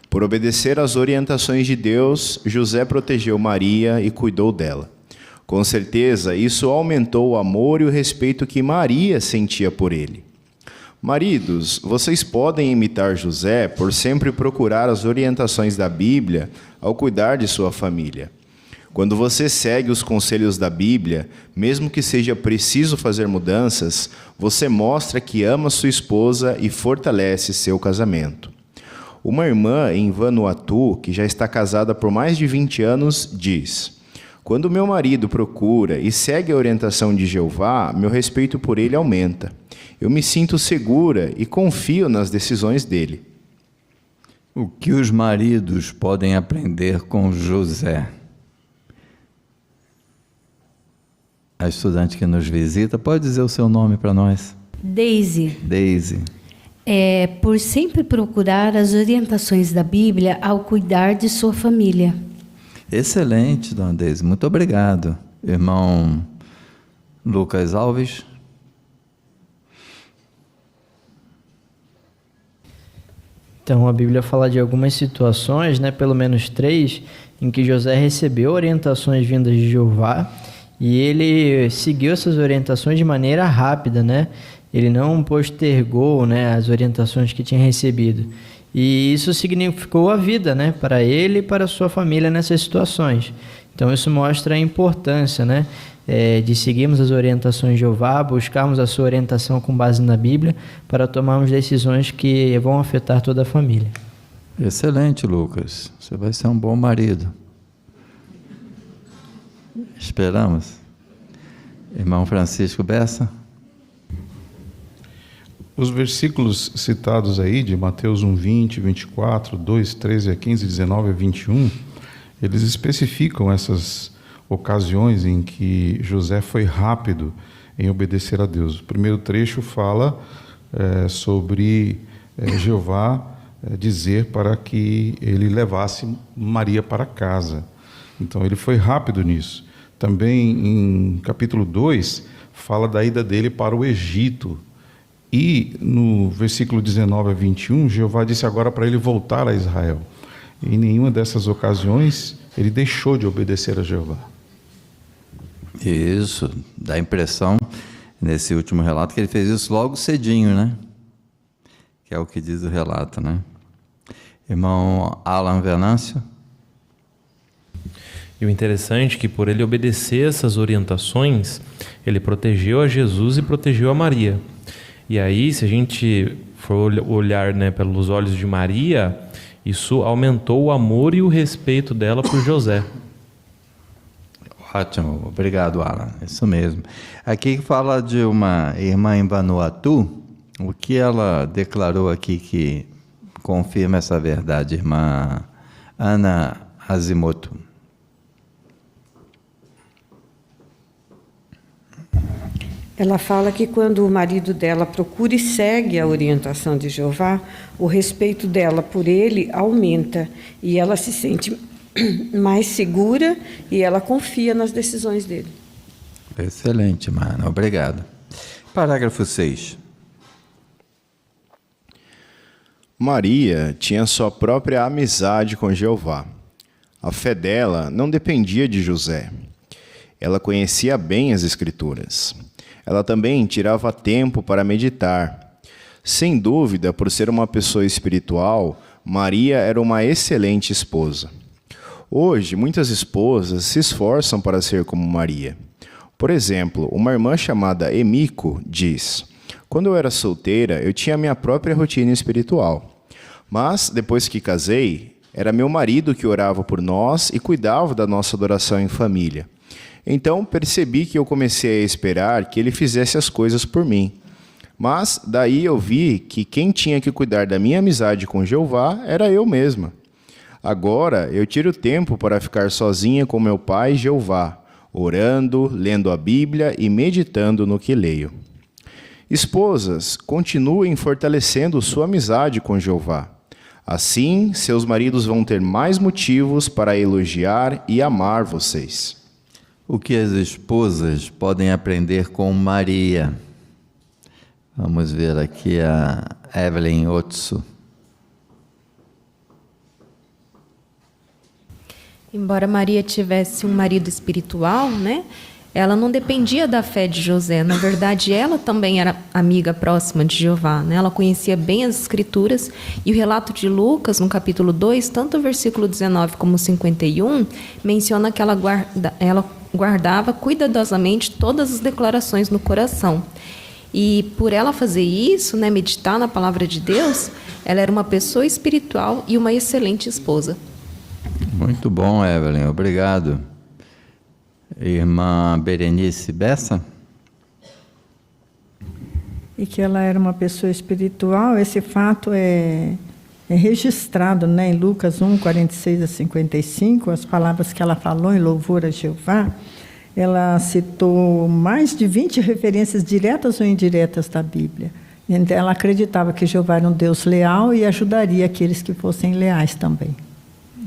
Por obedecer às orientações de Deus, José protegeu Maria e cuidou dela. Com certeza, isso aumentou o amor e o respeito que Maria sentia por ele. Maridos, vocês podem imitar José por sempre procurar as orientações da Bíblia ao cuidar de sua família. Quando você segue os conselhos da Bíblia, mesmo que seja preciso fazer mudanças, você mostra que ama sua esposa e fortalece seu casamento. Uma irmã em Vanuatu, que já está casada por mais de 20 anos, diz: quando meu marido procura e segue a orientação de Jeová, meu respeito por ele aumenta. Eu me sinto segura e confio nas decisões dele. O que os maridos podem aprender com José? A estudante que nos visita, pode dizer o seu nome para nós? Deise. Deise. Por sempre procurar as orientações da Bíblia ao cuidar de sua família. Excelente, dona Deise. Muito obrigado. Irmão Lucas Alves. Então, a Bíblia fala de algumas situações, né, pelo menos 3, em que José recebeu orientações vindas de Jeová e ele seguiu essas orientações de maneira rápida, né? Ele não postergou, né, as orientações que tinha recebido. E isso significou a vida, né, para ele e para a sua família nessas situações. Então, isso mostra a importância, né, de seguirmos as orientações de Jeová, buscarmos a sua orientação com base na Bíblia, para tomarmos decisões que vão afetar toda a família. Excelente, Lucas. Você vai ser um bom marido. Esperamos. Irmão Francisco Bessa. Os versículos citados aí, de Mateus 1, 20, 24, 2, 13 a 15, 19 a 21, eles especificam essas ocasiões em que José foi rápido em obedecer a Deus. O primeiro trecho fala sobre Jeová dizer para que ele levasse Maria para casa. Então ele foi rápido nisso. Também em capítulo 2 fala da ida dele para o Egito. E no versículo 19 a 21, Jeová disse agora para ele voltar a Israel. Em nenhuma dessas ocasiões ele deixou de obedecer a Jeová. Isso, dá a impressão, nesse último relato, que ele fez isso logo cedinho, né? Que é o que diz o relato, né? Irmão Alan Venâncio. E o interessante é que por ele obedecer essas orientações, ele protegeu a Jesus e protegeu a Maria. E aí, se a gente for olhar, né, pelos olhos de Maria, isso aumentou o amor e o respeito dela por José. Ótimo, obrigado, Alan. Isso mesmo. Aqui fala de uma irmã em Vanuatu. O que ela declarou aqui que confirma essa verdade, irmã Ana Azimoto? Ela fala que quando o marido dela procura e segue a orientação de Jeová, o respeito dela por ele aumenta e ela se sente mais segura e ela confia nas decisões dele. Excelente, Mana. Obrigado. Parágrafo 6. Maria tinha sua própria amizade com Jeová. A fé dela não dependia de José. Ela conhecia bem as Escrituras. Ela também tirava tempo para meditar. Sem dúvida, por ser uma pessoa espiritual, Maria era uma excelente esposa. Hoje, muitas esposas se esforçam para ser como Maria. Por exemplo, uma irmã chamada Emiko diz: quando eu era solteira, eu tinha minha própria rotina espiritual. Mas, depois que casei, era meu marido que orava por nós e cuidava da nossa adoração em família. Então, percebi que eu comecei a esperar que ele fizesse as coisas por mim. Mas, daí eu vi que quem tinha que cuidar da minha amizade com Jeová era eu mesma. Agora, eu tiro tempo para ficar sozinha com meu pai Jeová, orando, lendo a Bíblia e meditando no que leio. Esposas, continuem fortalecendo sua amizade com Jeová. Assim, seus maridos vão ter mais motivos para elogiar e amar vocês. O que as esposas podem aprender com Maria? Vamos ver aqui a Evelyn Otsu. Embora Maria tivesse um marido espiritual, né, ela não dependia da fé de José. Na verdade, ela também era amiga próxima de Jeová, né? Ela conhecia bem as Escrituras. E o relato de Lucas, no capítulo 2, tanto o versículo 19 como o 51, menciona que ela guardava cuidadosamente todas as declarações no coração. E por ela fazer isso, né, meditar na palavra de Deus, ela era uma pessoa espiritual e uma excelente esposa. Muito bom, Evelyn. Obrigado. Irmã Berenice Bessa? E que ela era uma pessoa espiritual, esse fato é registrado, né, em Lucas 1, 46 a 55, as palavras que ela falou em louvor a Jeová. Ela citou mais de 20 referências diretas ou indiretas da Bíblia. Então, ela acreditava que Jeová era um Deus leal e ajudaria aqueles que fossem leais também.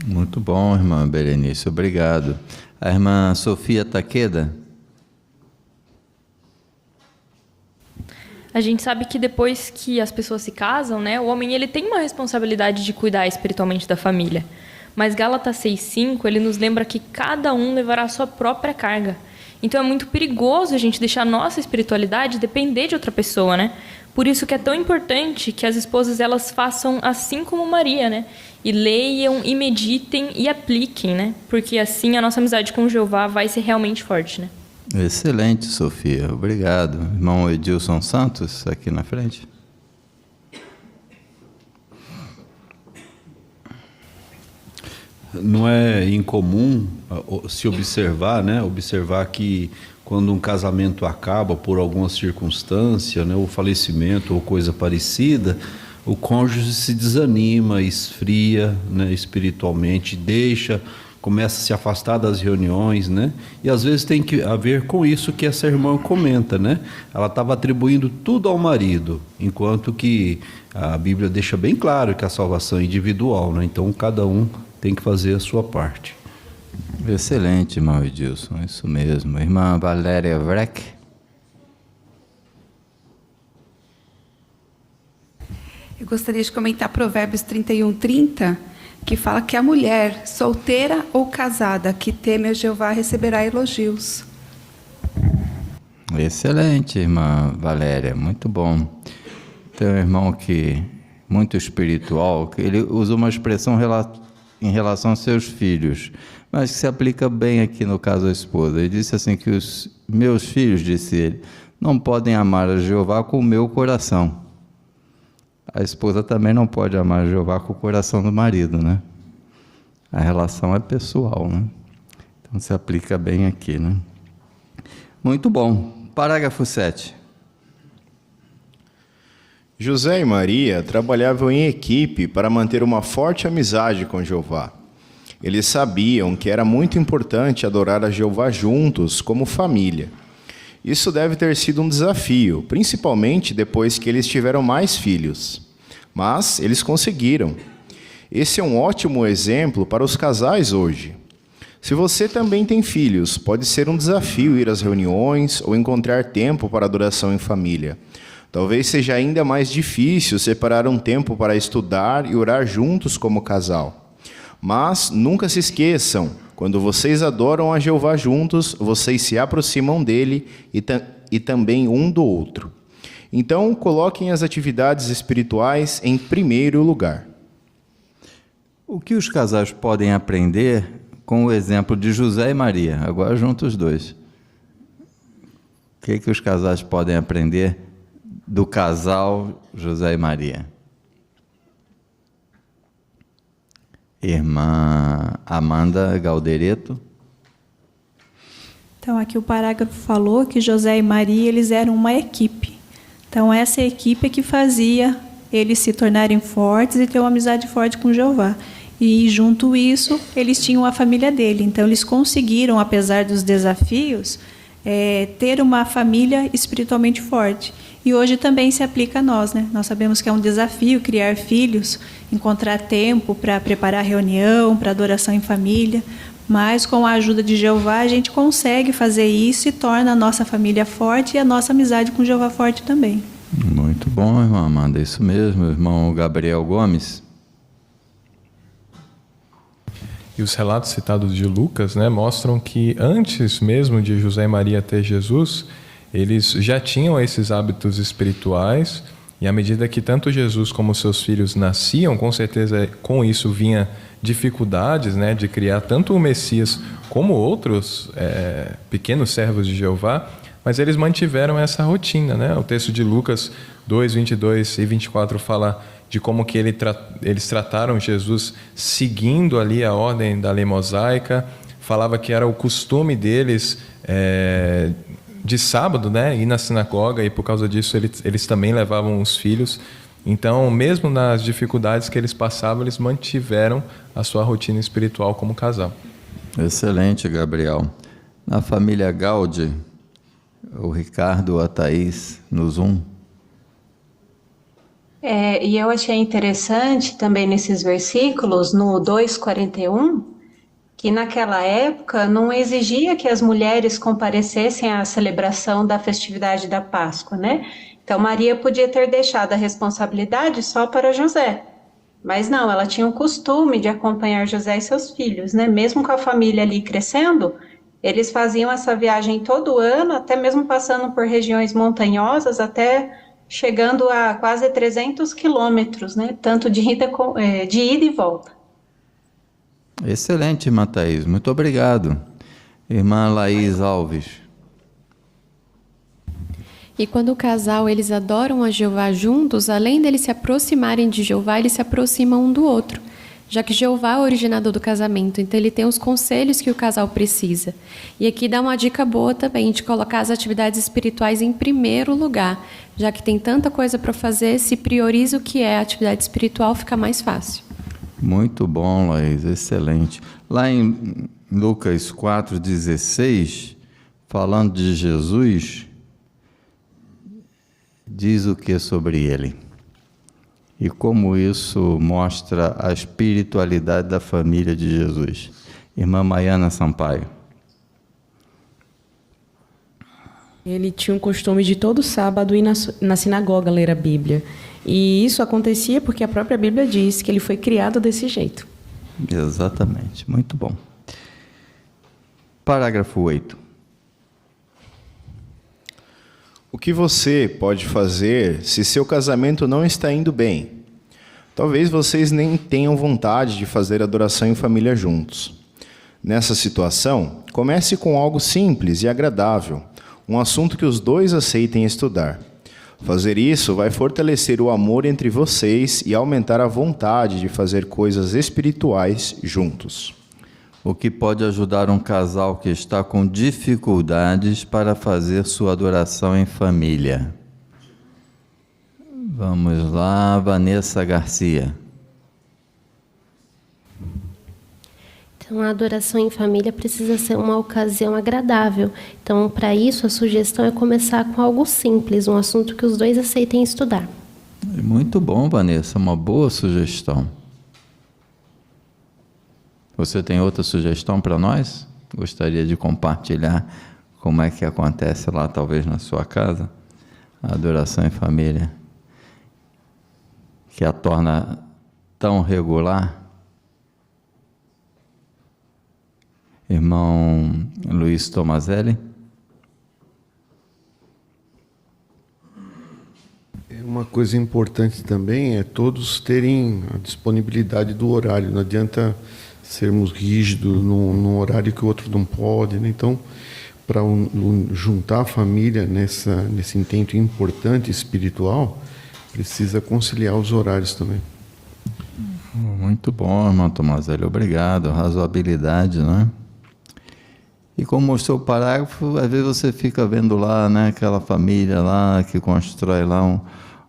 Muito bom, irmã Berenice, obrigado. A irmã Sofia Takeda? A gente sabe que depois que as pessoas se casam, né, o homem ele tem uma responsabilidade de cuidar espiritualmente da família. Mas Gálatas 6:5, ele nos lembra que cada um levará a sua própria carga. Então é muito perigoso a gente deixar a nossa espiritualidade depender de outra pessoa, né? Por isso que é tão importante que as esposas elas façam assim como Maria, né? E leiam, e meditem e apliquem, né? Porque assim a nossa amizade com Jeová vai ser realmente forte, né? Excelente, Sofia. Obrigado. Irmão Edilson Santos, aqui na frente. Não é incomum se observar, né? Observar que quando um casamento acaba por alguma circunstância, né? Ou falecimento ou coisa parecida, o cônjuge se desanima, esfria, né? Espiritualmente, começa a se afastar das reuniões, né? E às vezes tem que haver com isso que essa irmã comenta, né? Ela estava atribuindo tudo ao marido, enquanto que a Bíblia deixa bem claro que a salvação é individual, né? Então cada um tem que fazer a sua parte. Excelente, irmão Edilson, isso mesmo. Irmã Valéria Vreck. Eu gostaria de comentar Provérbios 31:30, que fala que a mulher, solteira ou casada, que teme a Jeová, receberá elogios. Excelente, irmã Valéria, muito bom. Tem um irmão muito espiritual, que ele usa uma expressão em relação aos seus filhos. mas que se aplica bem aqui no caso da esposa. Ele disse assim que os meus filhos, disse ele, não podem amar a Jeová com o meu coração. A esposa também não pode amar a Jeová com o coração do marido, né? A relação é pessoal, né? Então se aplica bem aqui, né? Muito bom. Parágrafo 7. José e Maria trabalhavam em equipe para manter uma forte amizade com Jeová. Eles sabiam que era muito importante adorar a Jeová juntos, como família. Isso deve ter sido um desafio, principalmente depois que eles tiveram mais filhos. Mas eles conseguiram. Esse é um ótimo exemplo para os casais hoje. Se você também tem filhos, pode ser um desafio ir às reuniões ou encontrar tempo para adoração em família. Talvez seja ainda mais difícil separar um tempo para estudar e orar juntos como casal. Mas nunca se esqueçam, quando vocês adoram a Jeová juntos, vocês se aproximam dele e também um do outro. Então, coloquem as atividades espirituais em primeiro lugar. O que os casais podem aprender com o exemplo de José e Maria? Agora juntos os dois. O que os casais podem aprender do casal José e Maria? Irmã Amanda Galdereto. Então, aqui o parágrafo falou que José e Maria, eles eram uma equipe. Então, essa equipe é que fazia eles se tornarem fortes e ter uma amizade forte com Jeová. E, junto a isso, eles tinham a família dele. Então, eles conseguiram, apesar dos desafios, ter uma família espiritualmente forte. E hoje também se aplica a nós, né? Nós sabemos que é um desafio criar filhos, encontrar tempo para preparar a reunião, para adoração em família, mas com a ajuda de Jeová a gente consegue fazer isso e torna a nossa família forte e a nossa amizade com Jeová forte também. Muito bom, irmã Amanda, isso mesmo. Irmão Gabriel Gomes. E os relatos citados de Lucas, né, mostram que antes mesmo de José e Maria ter Jesus, eles já tinham esses hábitos espirituais, e à medida que tanto Jesus como seus filhos nasciam, com certeza com isso vinha dificuldades, né, de criar tanto o Messias como outros pequenos servos de Jeová, mas eles mantiveram essa rotina, né? O texto de Lucas 2, 22 e 24 fala de como que eles trataram Jesus seguindo ali a ordem da lei mosaica, falava que era o costume deles de sábado, né, ir na sinagoga, e por causa disso eles também levavam os filhos. Então, mesmo nas dificuldades que eles passavam, eles mantiveram a sua rotina espiritual como casal. Excelente, Gabriel. Na família Gaudi, o Ricardo, a Thaís, no Zoom. E eu achei interessante também nesses versículos, no 2:41, que naquela época não exigia que as mulheres comparecessem à celebração da festividade da Páscoa, né? Então Maria podia ter deixado a responsabilidade só para José, mas não, ela tinha o costume de acompanhar José e seus filhos, né? Mesmo com a família ali crescendo, eles faziam essa viagem todo ano, até mesmo passando por regiões montanhosas, até chegando a quase 300 quilômetros, né? Tanto de ida e volta. Excelente, irmã Thaís, muito obrigado. Irmã Laís Alves. E quando o casal, eles adoram a Jeová juntos, além deles se aproximarem de Jeová, eles se aproximam um do outro, já que Jeová é o originador do casamento, então ele tem os conselhos que o casal precisa. E aqui dá uma dica boa também, de colocar as atividades espirituais em primeiro lugar, já que tem tanta coisa para fazer, se prioriza o que é a atividade espiritual, fica mais fácil. Muito bom, Laís, excelente. Lá em Lucas 4,16, falando de Jesus, diz o que sobre ele? E como isso mostra a espiritualidade da família de Jesus? Irmã Maiana Sampaio. Ele tinha um costume de todo sábado ir na sinagoga ler a Bíblia. E isso acontecia porque a própria Bíblia diz que ele foi criado desse jeito. Exatamente, muito bom. Parágrafo 8. O que você pode fazer se seu casamento não está indo bem? Talvez vocês nem tenham vontade de fazer adoração em família juntos. Nessa situação, comece com algo simples e agradável, um assunto que os dois aceitem estudar. Fazer isso vai fortalecer o amor entre vocês e aumentar a vontade de fazer coisas espirituais juntos. O que pode ajudar um casal que está com dificuldades para fazer sua adoração em família? Vamos lá, Vanessa Garcia. Então, a adoração em família precisa ser uma ocasião agradável. Então, para isso, a sugestão é começar com algo simples, um assunto que os dois aceitem estudar. Muito bom, Vanessa, uma boa sugestão. Você tem outra sugestão para nós? Gostaria de compartilhar como é que acontece lá, talvez na sua casa, a adoração em família, que a torna tão regular? Irmão Luiz Tomazelli. Uma coisa importante também é todos terem a disponibilidade do horário. Não adianta sermos rígidos num horário que o outro não pode, né? Então, para juntar a família nesse intento importante espiritual, precisa conciliar os horários também. Muito bom, irmão Tomazelli, obrigado. Razoabilidade, né? E como mostrou o parágrafo, às vezes você fica vendo lá, né, aquela família lá que constrói lá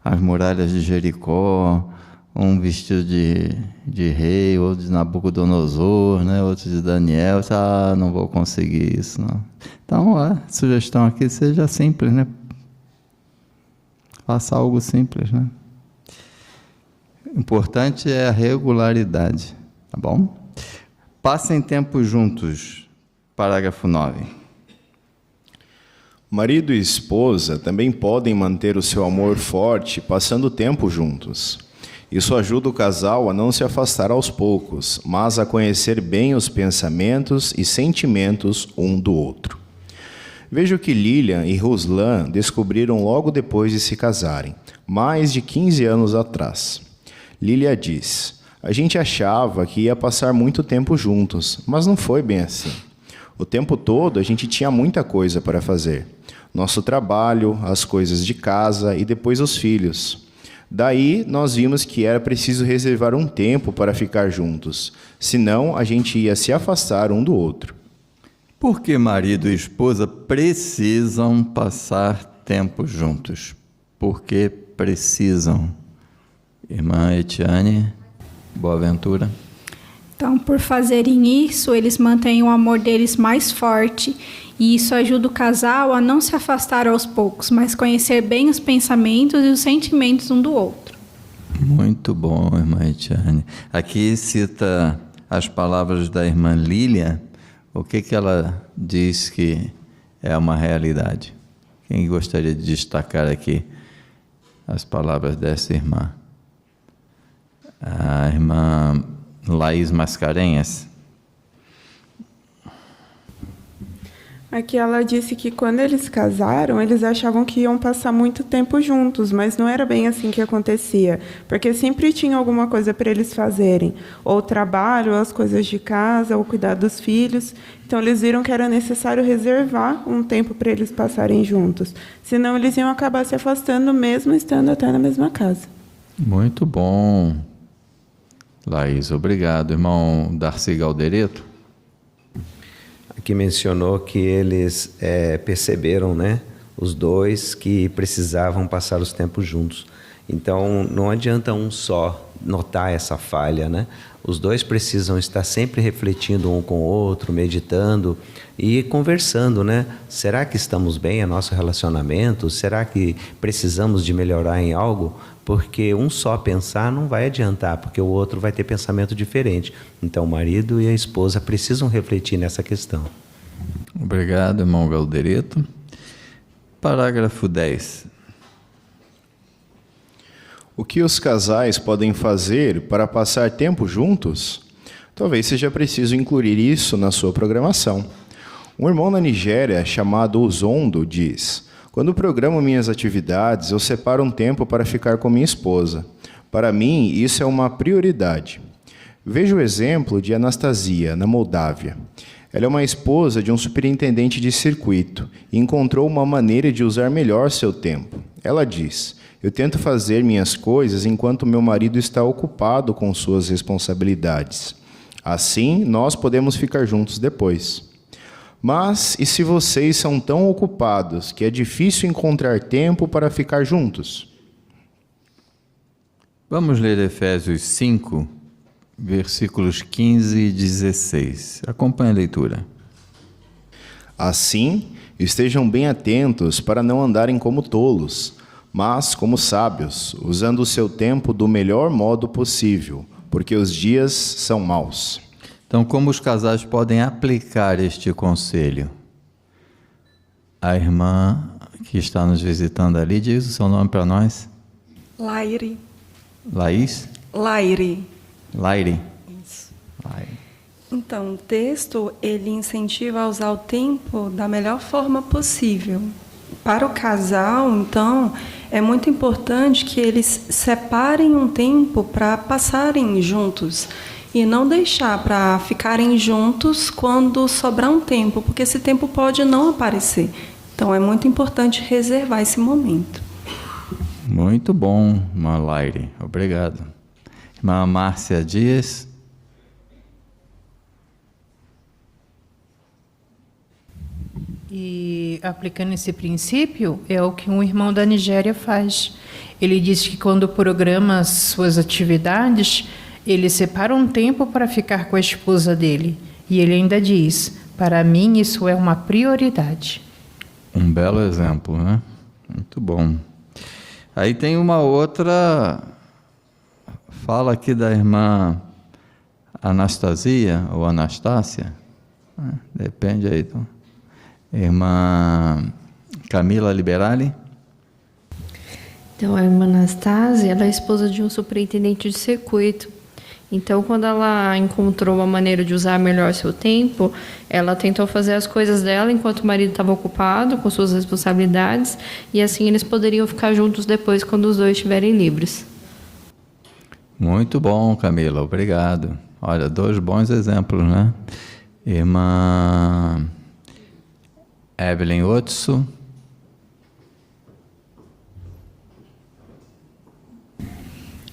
as muralhas de Jericó, um vestido de rei, outro de Nabucodonosor, né, outro de Daniel. Não vou conseguir isso, não. Então, a sugestão aqui seja simples, né? Faça algo simples, né? O importante é a regularidade, tá bom? Passem tempo juntos. Parágrafo 9. Marido e esposa também podem manter o seu amor forte passando tempo juntos. Isso ajuda o casal a não se afastar aos poucos, mas a conhecer bem os pensamentos e sentimentos um do outro. Veja o que Lilian e Ruslan descobriram logo depois de se casarem, mais de 15 anos atrás. Lilian diz: "A gente achava que ia passar muito tempo juntos, mas não foi bem assim. O tempo todo a gente tinha muita coisa para fazer. Nosso trabalho, as coisas de casa e depois os filhos. Daí nós vimos que era preciso reservar um tempo para ficar juntos, senão a gente ia se afastar um do outro." Por que marido e esposa precisam passar tempo juntos? Por que precisam? Irmã Etiane Boaventura. Então, por fazerem isso, eles mantêm o amor deles mais forte, e isso ajuda o casal a não se afastar aos poucos, mas conhecer bem os pensamentos e os sentimentos um do outro. Muito bom, irmã Etiane. Aqui cita as palavras da irmã Lília. O que ela diz que é uma realidade? Quem gostaria de destacar aqui as palavras dessa irmã? A irmã Laís Mascarenhas. Aqui ela disse que quando eles casaram, eles achavam que iam passar muito tempo juntos, mas não era bem assim que acontecia, porque sempre tinha alguma coisa para eles fazerem, ou trabalho, ou as coisas de casa, ou cuidar dos filhos. Então eles viram que era necessário reservar um tempo para eles passarem juntos, senão eles iam acabar se afastando mesmo estando até na mesma casa. Muito bom, Laís, obrigado. Irmão Darcy Galdereto. Que mencionou que eles perceberam, né, os dois, que precisavam passar os tempos juntos. Então, não adianta um só notar essa falha, né? Os dois precisam estar sempre refletindo um com o outro, meditando e conversando, né? Será que estamos bem em nosso relacionamento? Será que precisamos de melhorar em algo? Porque um só pensar não vai adiantar, porque o outro vai ter pensamento diferente. Então, o marido e a esposa precisam refletir nessa questão. Obrigado, irmão Galdereto. Parágrafo 10. O que os casais podem fazer para passar tempo juntos? Talvez seja preciso incluir isso na sua programação. Um irmão na Nigéria, chamado Uzondo, diz: "Quando programo minhas atividades, eu separo um tempo para ficar com minha esposa. Para mim, isso é uma prioridade. Veja o exemplo de Anastasia, na Moldávia. Ela é uma esposa de um superintendente de circuito e encontrou uma maneira de usar melhor seu tempo. Ela diz: eu tento fazer minhas coisas enquanto meu marido está ocupado com suas responsabilidades. Assim, nós podemos ficar juntos depois. Mas, e se vocês são tão ocupados que é difícil encontrar tempo para ficar juntos? Vamos ler Efésios 5, versículos 15 e 16. Acompanhe a leitura. Assim, estejam bem atentos para não andarem como tolos, mas como sábios, usando o seu tempo do melhor modo possível, porque os dias são maus. Então, como os casais podem aplicar este conselho? A irmã que está nos visitando ali, diz o seu nome para nós. Laire. Laís? Laire. Laire. Isso. Laire. Então, o texto, ele incentiva a usar o tempo da melhor forma possível. Para o casal, então, é muito importante que eles separem um tempo para passarem juntos e não deixar para ficarem juntos quando sobrar um tempo, porque esse tempo pode não aparecer. Então, é muito importante reservar esse momento. Muito bom, irmã Laire. Obrigado. Irmã Márcia Dias. E aplicando esse princípio, é o que um irmão da Nigéria faz. Ele diz que quando programa suas atividades, ele separa um tempo para ficar com a esposa dele. E ele ainda diz: para mim isso é uma prioridade. Um belo exemplo, né? Muito bom. Aí tem uma outra fala aqui da irmã Anastasia, ou Anastácia, depende aí. Irmã Camila Liberali. Então, a irmã Anastasia, ela é esposa de um superintendente de circuito. Então, quando ela encontrou uma maneira de usar melhor seu tempo, ela tentou fazer as coisas dela enquanto o marido estava ocupado com suas responsabilidades, e assim eles poderiam ficar juntos depois quando os dois estiverem livres. Muito bom, Camila, obrigado. Olha, 2 bons exemplos, né? Irmã Evelyn Otso.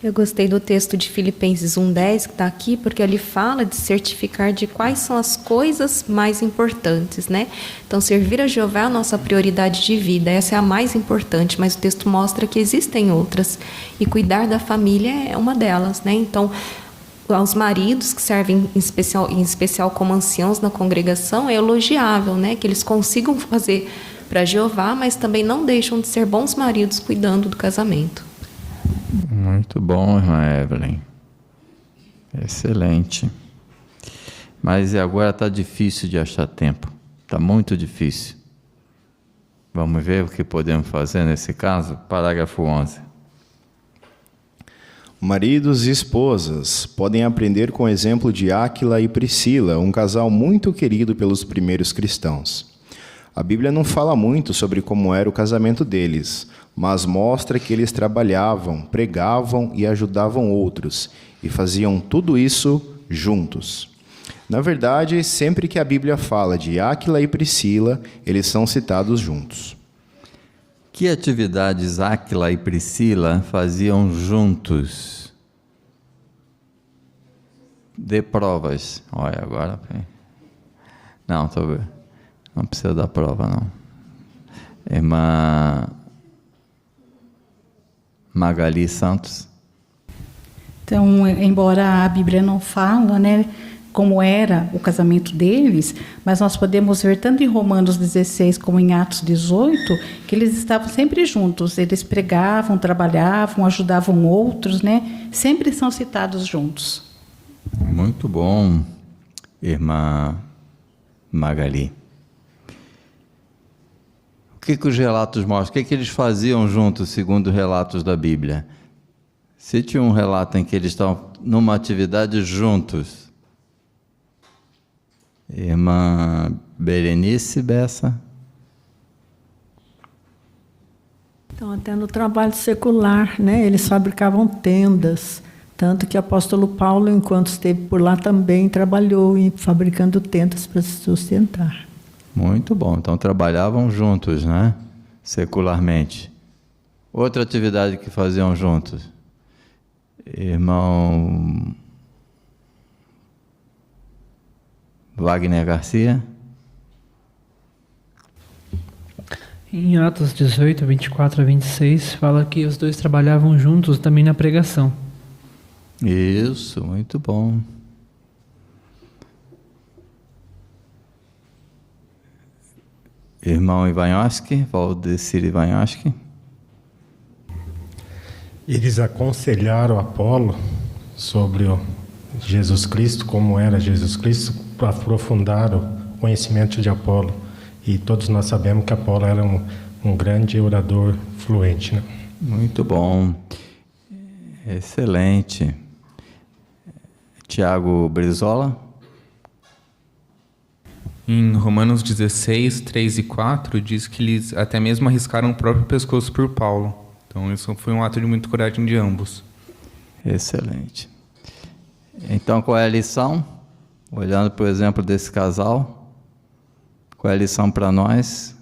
Eu gostei do texto de Filipenses 1:10 que está aqui, porque ele fala de certificar de quais são as coisas mais importantes, né? Então, servir a Jeová é a nossa prioridade de vida, essa é a mais importante, mas o texto mostra que existem outras, e cuidar da família é uma delas, né? Então, aos maridos que servem em especial como anciãos na congregação, é elogiável, né? Que eles consigam fazer para Jeová, mas também não deixam de ser bons maridos cuidando do casamento. Muito bom, irmã Evelyn. Excelente. Mas agora está difícil de achar tempo. Está muito difícil. Vamos ver o que podemos fazer nesse caso? Parágrafo 11. Maridos e esposas podem aprender com o exemplo de Áquila e Priscila, um casal muito querido pelos primeiros cristãos. A Bíblia não fala muito sobre como era o casamento deles, mas mostra que eles trabalhavam, pregavam e ajudavam outros, e faziam tudo isso juntos. Na verdade, sempre que a Bíblia fala de Áquila e Priscila, eles são citados juntos. Que atividades Áquila e Priscila faziam juntos? Dê provas. Olha, agora... Não, não precisa dar prova, não. Irmã Magali Santos. Então, embora a Bíblia não fala, né, como era o casamento deles, mas nós podemos ver tanto em Romanos 16 como em Atos 18, que eles estavam sempre juntos, eles pregavam, trabalhavam, ajudavam outros, né? Sempre são citados juntos. Muito bom, irmã Magali. O que os relatos mostram? O que eles faziam juntos, segundo os relatos da Bíblia? Se tinha um relato em que eles estavam numa atividade juntos, irmã Berenice Bessa. Então, até no trabalho secular, né? Eles fabricavam tendas, Tanto que o apóstolo Paulo, enquanto esteve por lá, também trabalhou fabricando tendas para se sustentar. Muito bom. Então trabalhavam juntos, né? Secularmente. Outra atividade que faziam juntos. Irmão Wagner Garcia. Em Atos 18, 24 a 26, fala que os dois trabalhavam juntos também na pregação. Isso, muito bom. Irmão Ivanhoski, Valdecir Ivanhoski. Eles aconselharam Apolo sobre o Jesus Cristo, como era Jesus Cristo, para aprofundar o conhecimento de Apolo. E todos nós sabemos que Apolo era um grande orador fluente, né? Muito bom. Excelente. Tiago Brizola. Em Romanos 16, 3 e 4, diz que eles até mesmo arriscaram o próprio pescoço por Paulo. Então isso foi um ato de muita coragem de ambos. Excelente. Então qual é a lição? Olhando para o exemplo desse casal, qual é a lição para nós?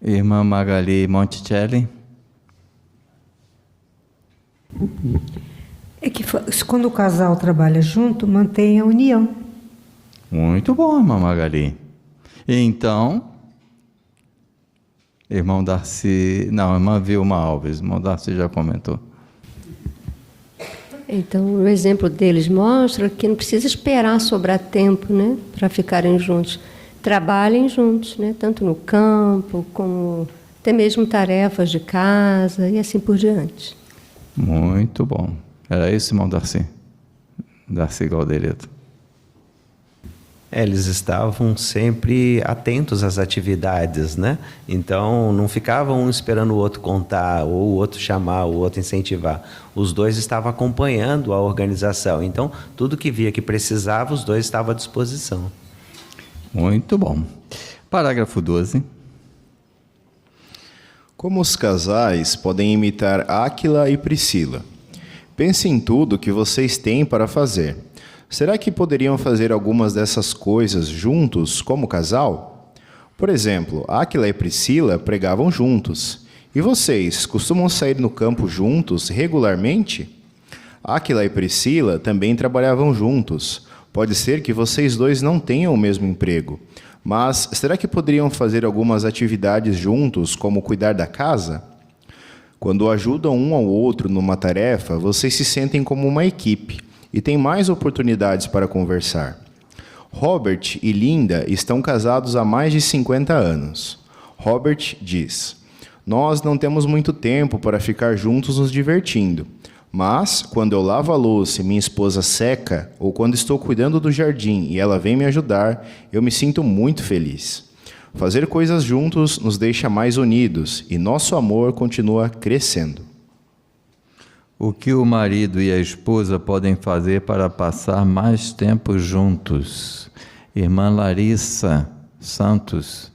Irmã Magali Monticelli. É que quando o casal trabalha junto, mantém a união. Muito bom, irmã Magali. Então, irmão Darcy... Não, irmã Vilma Alves. Irmão Darcy já comentou. Então, o exemplo deles mostra que não precisa esperar sobrar tempo, né, para ficarem juntos. Trabalhem juntos, né, tanto no campo, como até mesmo tarefas de casa e assim por diante. Muito bom. Era isso, irmão Darcy? Darcy Galdereto. Eles estavam sempre atentos às atividades, né? Então, não ficavam um esperando o outro contar, ou o outro chamar, ou o outro incentivar. Os dois estavam acompanhando a organização. Então, tudo que via que precisava, os dois estavam à disposição. Muito bom. Parágrafo 12. Como os casais podem imitar Áquila e Priscila? Pense em tudo que vocês têm para fazer. Será que poderiam fazer algumas dessas coisas juntos como casal? Por exemplo, Áquila e Priscila pregavam juntos. E vocês costumam sair no campo juntos regularmente? Áquila e Priscila também trabalhavam juntos. Pode ser que vocês dois não tenham o mesmo emprego, mas será que poderiam fazer algumas atividades juntos, como cuidar da casa? Quando ajudam um ao outro numa tarefa, vocês se sentem como uma equipe e têm mais oportunidades para conversar. Robert e Linda estão casados há mais de 50 anos. Robert diz: "Nós não temos muito tempo para ficar juntos nos divertindo, mas quando eu lavo a louça e minha esposa seca, ou quando estou cuidando do jardim e ela vem me ajudar, eu me sinto muito feliz. Fazer coisas juntos nos deixa mais unidos e nosso amor continua crescendo." O que o marido e a esposa podem fazer para passar mais tempo juntos? Irmã Larissa Santos.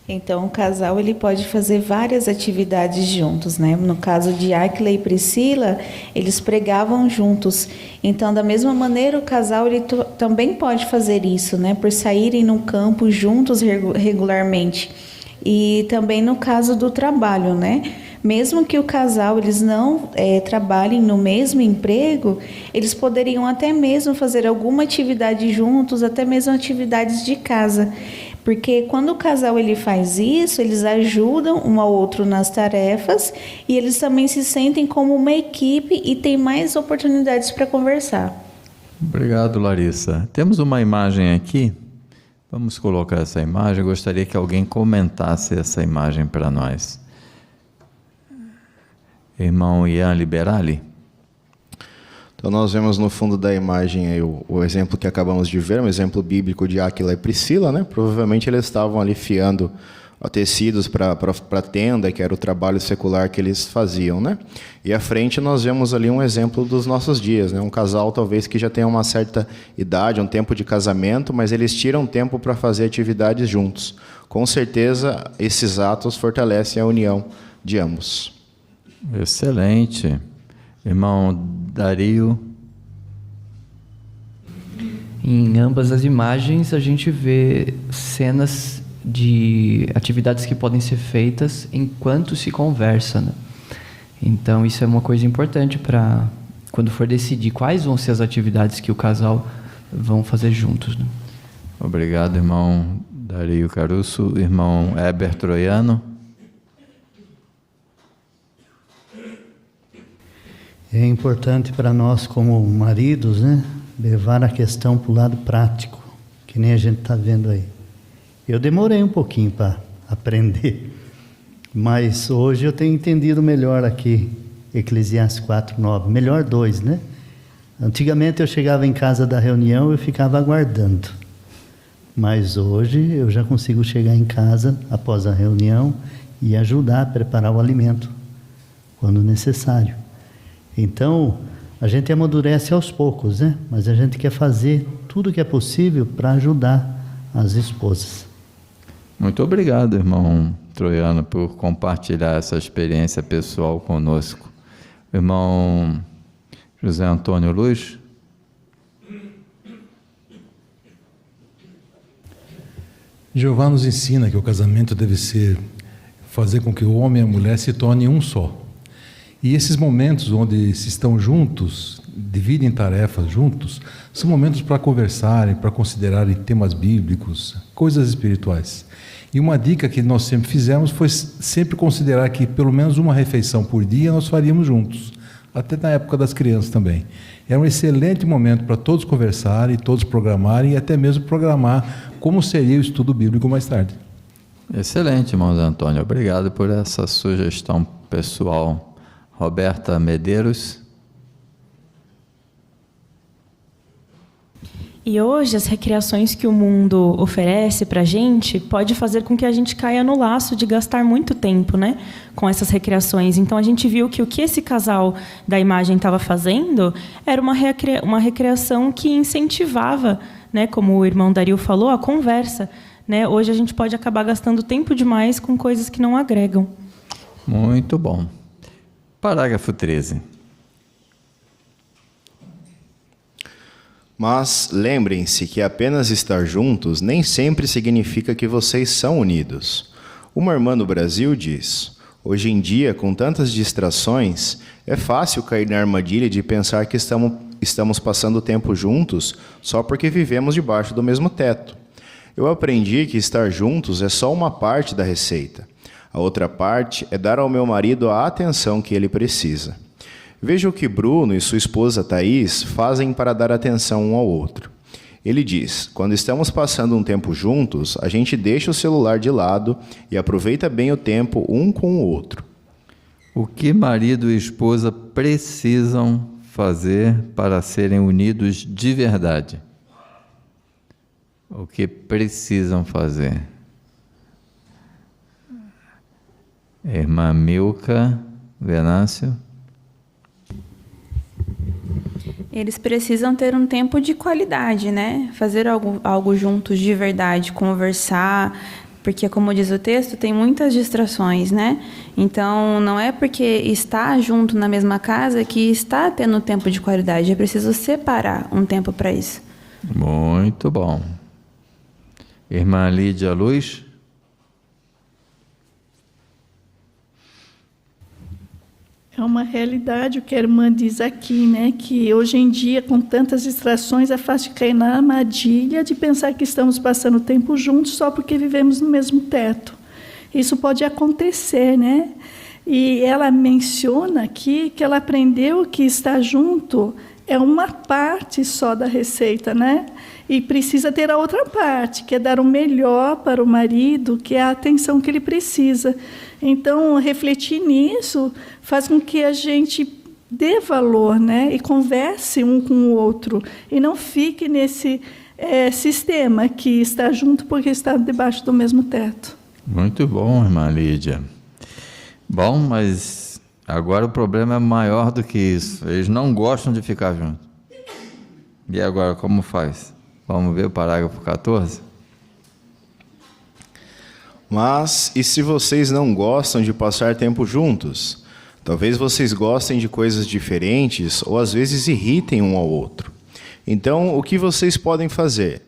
Então, o casal ele pode fazer várias atividades juntos, né? No caso de Áquila e Priscila, eles pregavam juntos. Então, da mesma maneira, o casal ele também pode fazer isso, né? Por saírem no campo juntos regularmente. E também no caso do trabalho, né? Mesmo que o casal eles não trabalhem no mesmo emprego, eles poderiam até mesmo fazer alguma atividade juntos, até mesmo atividades de casa. Porque quando o casal ele faz isso, eles ajudam um ao outro nas tarefas e eles também se sentem como uma equipe e têm mais oportunidades para conversar. Obrigado, Larissa. Temos uma imagem aqui. Vamos colocar essa imagem. Eu gostaria que alguém comentasse essa imagem para nós. Irmão Ian Liberali. Então nós vemos no fundo da imagem aí o exemplo que acabamos de ver, um exemplo bíblico de Áquila e Priscila, né? Provavelmente eles estavam ali fiando tecidos para tenda, que era o trabalho secular que eles faziam, né? E à frente nós vemos ali um exemplo dos nossos dias, né? Um casal talvez que já tenha uma certa idade, um tempo de casamento, mas eles tiram tempo para fazer atividades juntos. Com certeza, esses atos fortalecem a união de ambos. Excelente. Irmão Dario. Em ambas as imagens, a gente vê cenas de atividades que podem ser feitas enquanto se conversa, né? Então, isso é uma coisa importante para quando for decidir quais vão ser as atividades que o casal vão fazer juntos, né? Obrigado, irmão Dario Caruso. Irmão Heber Troiano. É importante para nós, como maridos, né, levar a questão para o lado prático, que nem a gente está vendo aí. Eu demorei um pouquinho para aprender, mas hoje eu tenho entendido melhor aqui, Eclesiastes 4:9, melhor 2, né? Antigamente eu chegava em casa da reunião e ficava aguardando, mas hoje eu já consigo chegar em casa após a reunião e ajudar a preparar o alimento, quando necessário. Então, a gente amadurece aos poucos, né? Mas a gente quer fazer tudo o que é possível para ajudar as esposas. Muito obrigado, irmão Troiano, por compartilhar essa experiência pessoal conosco. Irmão José Antônio Luz. Jeová nos ensina que o casamento deve fazer com que o homem e a mulher se tornem um só. E esses momentos onde se estão juntos, dividem tarefas juntos, são momentos para conversarem, para considerarem temas bíblicos, coisas espirituais. E uma dica que nós sempre fizemos foi sempre considerar que pelo menos uma refeição por dia nós faríamos juntos, até na época das crianças também. Era um excelente momento para todos conversarem, todos programarem e até mesmo programar como seria o estudo bíblico mais tarde. Excelente, irmão Antônio. Obrigado por essa sugestão pessoal. Roberta Medeiros. E hoje as recreações que o mundo oferece para a gente pode fazer com que a gente caia no laço de gastar muito tempo, né, com essas recreações. Então a gente viu que o que esse casal da imagem estava fazendo era uma recreação que incentivava, né, como o irmão Dario falou, a conversa, né? Hoje a gente pode acabar gastando tempo demais com coisas que não agregam. Muito bom. Parágrafo 13. Mas lembrem-se que apenas estar juntos nem sempre significa que vocês são unidos. Uma irmã no Brasil diz: hoje em dia, com tantas distrações, é fácil cair na armadilha de pensar que estamos passando tempo juntos só porque vivemos debaixo do mesmo teto. Eu aprendi que estar juntos é só uma parte da receita. A outra parte é dar ao meu marido a atenção que ele precisa. Veja o que Bruno e sua esposa Thaís fazem para dar atenção um ao outro. Ele diz: quando estamos passando um tempo juntos, a gente deixa o celular de lado e aproveita bem o tempo um com o outro. O que marido e esposa precisam fazer para serem unidos de verdade? O que precisam fazer? Irmã Milka Venâncio. Eles precisam ter um tempo de qualidade, né? Fazer algo juntos de verdade, conversar, porque, como diz o texto, tem muitas distrações, né? Então, não é porque está junto na mesma casa que está tendo tempo de qualidade. É preciso separar um tempo para isso. Muito bom. Irmã Lídia Luz. É uma realidade o que a irmã diz aqui, né? Que hoje em dia, com tantas distrações, é fácil cair na armadilha de pensar que estamos passando tempo juntos só porque vivemos no mesmo teto. Isso pode acontecer, né? E ela menciona aqui que ela aprendeu que estar junto é uma parte só da receita, né? E precisa ter a outra parte, que é dar o melhor para o marido, que é a atenção que ele precisa. Então, refletir nisso faz com que a gente dê valor, né? E converse um com o outro. E não fique nesse sistema que está junto porque está debaixo do mesmo teto. Muito bom, irmã Lídia. Bom, mas agora o problema é maior do que isso. Eles não gostam de ficar juntos. E agora, como faz? Vamos ver o parágrafo 14? Mas, e se vocês não gostam de passar tempo juntos? Talvez vocês gostem de coisas diferentes ou às vezes irritem um ao outro. Então, o que vocês podem fazer?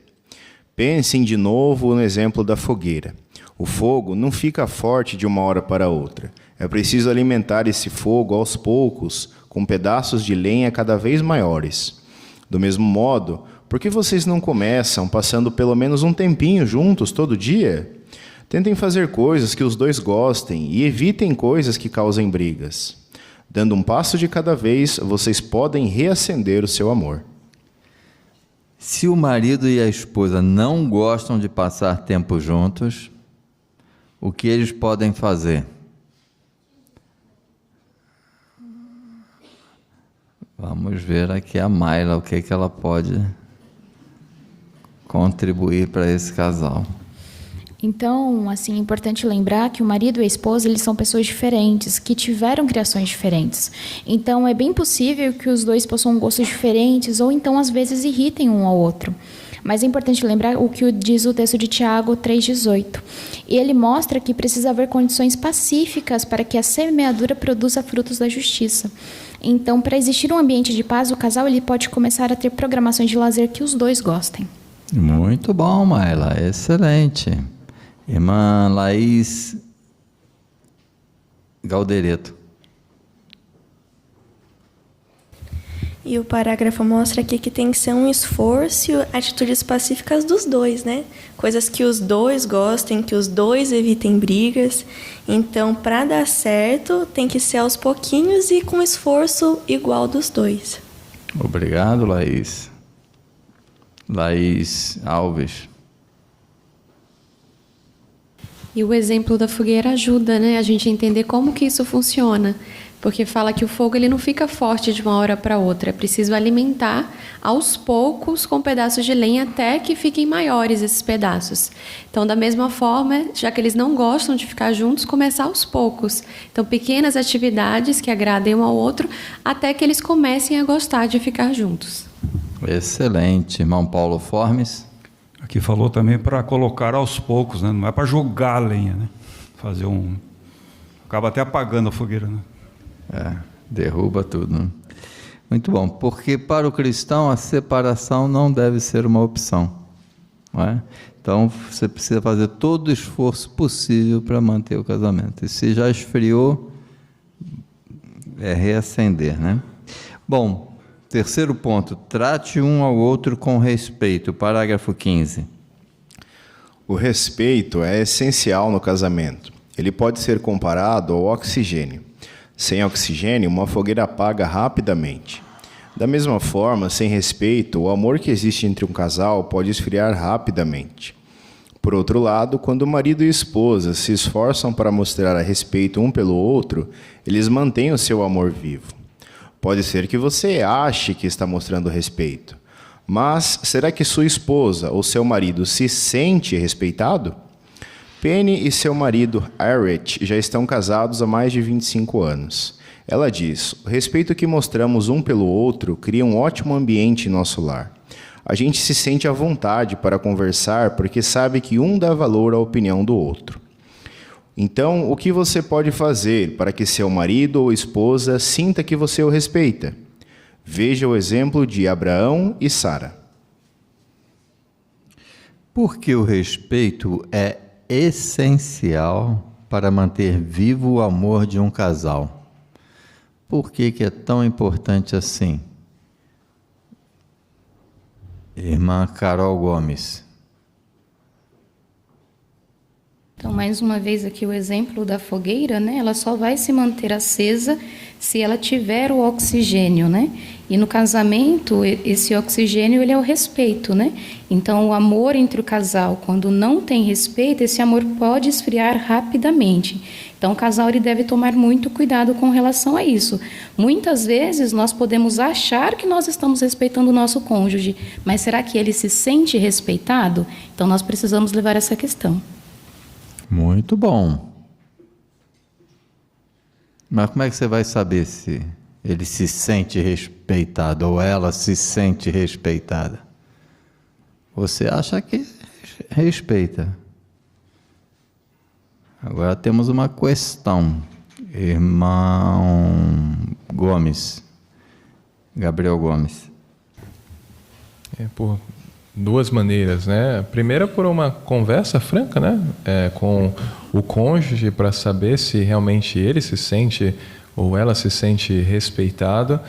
Pensem de novo no exemplo da fogueira. O fogo não fica forte de uma hora para outra. É preciso alimentar esse fogo aos poucos, com pedaços de lenha cada vez maiores. Do mesmo modo, por que vocês não começam passando pelo menos um tempinho juntos todo dia? Tentem fazer coisas que os dois gostem e evitem coisas que causem brigas. Dando um passo de cada vez, vocês podem reacender o seu amor. Se o marido e a esposa não gostam de passar tempo juntos, o que eles podem fazer? Vamos ver aqui a Mayla, o que ela pode contribuir para esse casal. Então, assim, é importante lembrar que o marido e a esposa, eles são pessoas diferentes, que tiveram criações diferentes. Então, é bem possível que os dois possuam gostos diferentes ou então, às vezes, irritem um ao outro. Mas é importante lembrar o que diz o texto de Tiago 3,18. E ele mostra que precisa haver condições pacíficas para que a semeadura produza frutos da justiça. Então, para existir um ambiente de paz, o casal ele pode começar a ter programações de lazer que os dois gostem. Muito bom, Mayla. Excelente. Irmã Laís Galdereto. E o parágrafo mostra aqui que tem que ser um esforço e atitudes pacíficas dos dois, né? Coisas que os dois gostem, que os dois evitem brigas. Então, para dar certo, tem que ser aos pouquinhos e com esforço igual dos dois. Obrigado, Laís. Laís Alves. E o exemplo da fogueira ajuda, né, a gente a entender como que isso funciona. Porque fala que o fogo ele não fica forte de uma hora para outra. É preciso alimentar aos poucos com pedaços de lenha até que fiquem maiores esses pedaços. Então, da mesma forma, já que eles não gostam de ficar juntos, começar aos poucos. Então, pequenas atividades que agradem um ao outro até que eles comecem a gostar de ficar juntos. Excelente. Irmão Paulo Formes. Aqui falou também para colocar aos poucos, né? Não é para jogar a lenha, né? Fazer um... Acaba até apagando a fogueira, né? Derruba tudo, né? Muito bom, porque para o cristão a separação não deve ser uma opção, não é? Então você precisa fazer todo o esforço possível para manter o casamento. E se já esfriou, é reacender, né? Bom, terceiro ponto, trate um ao outro com respeito, parágrafo 15. O respeito é essencial no casamento. Ele pode ser comparado ao oxigênio. Sem oxigênio, uma fogueira apaga rapidamente. Da mesma forma, sem respeito, o amor que existe entre um casal pode esfriar rapidamente. Por outro lado, quando o marido e a esposa se esforçam para mostrar respeito um pelo outro, eles mantêm o seu amor vivo. Pode ser que você ache que está mostrando respeito, mas será que sua esposa ou seu marido se sente respeitado? Penny e seu marido, Eric, já estão casados há mais de 25 anos. Ela diz, o respeito que mostramos um pelo outro cria um ótimo ambiente em nosso lar. A gente se sente à vontade para conversar porque sabe que um dá valor à opinião do outro. Então, o que você pode fazer para que seu marido ou esposa sinta que você o respeita? Veja o exemplo de Abraão e Sara. Porque o respeito é essencial para manter vivo o amor de um casal. Por que é tão importante assim? Irmã Carol Gomes. Então, mais uma vez aqui o exemplo da fogueira, né? Ela só vai se manter acesa se ela tiver o oxigênio, né? E no casamento, esse oxigênio, ele é o respeito, né? Então, o amor entre o casal, quando não tem respeito, esse amor pode esfriar rapidamente. Então, o casal ele deve tomar muito cuidado com relação a isso. Muitas vezes, nós podemos achar que nós estamos respeitando o nosso cônjuge, mas será que ele se sente respeitado? Então, nós precisamos levar essa questão. Muito bom. Mas como é que você vai saber se ele se sente respeitado ou ela se sente respeitada? Você acha que respeita. Agora temos uma questão. Irmão Gomes. Gabriel Gomes. Por duas maneiras, né? Primeiro, por uma conversa franca, né? Com o cônjuge, para saber se realmente ele se sente ou ela se sente respeitado.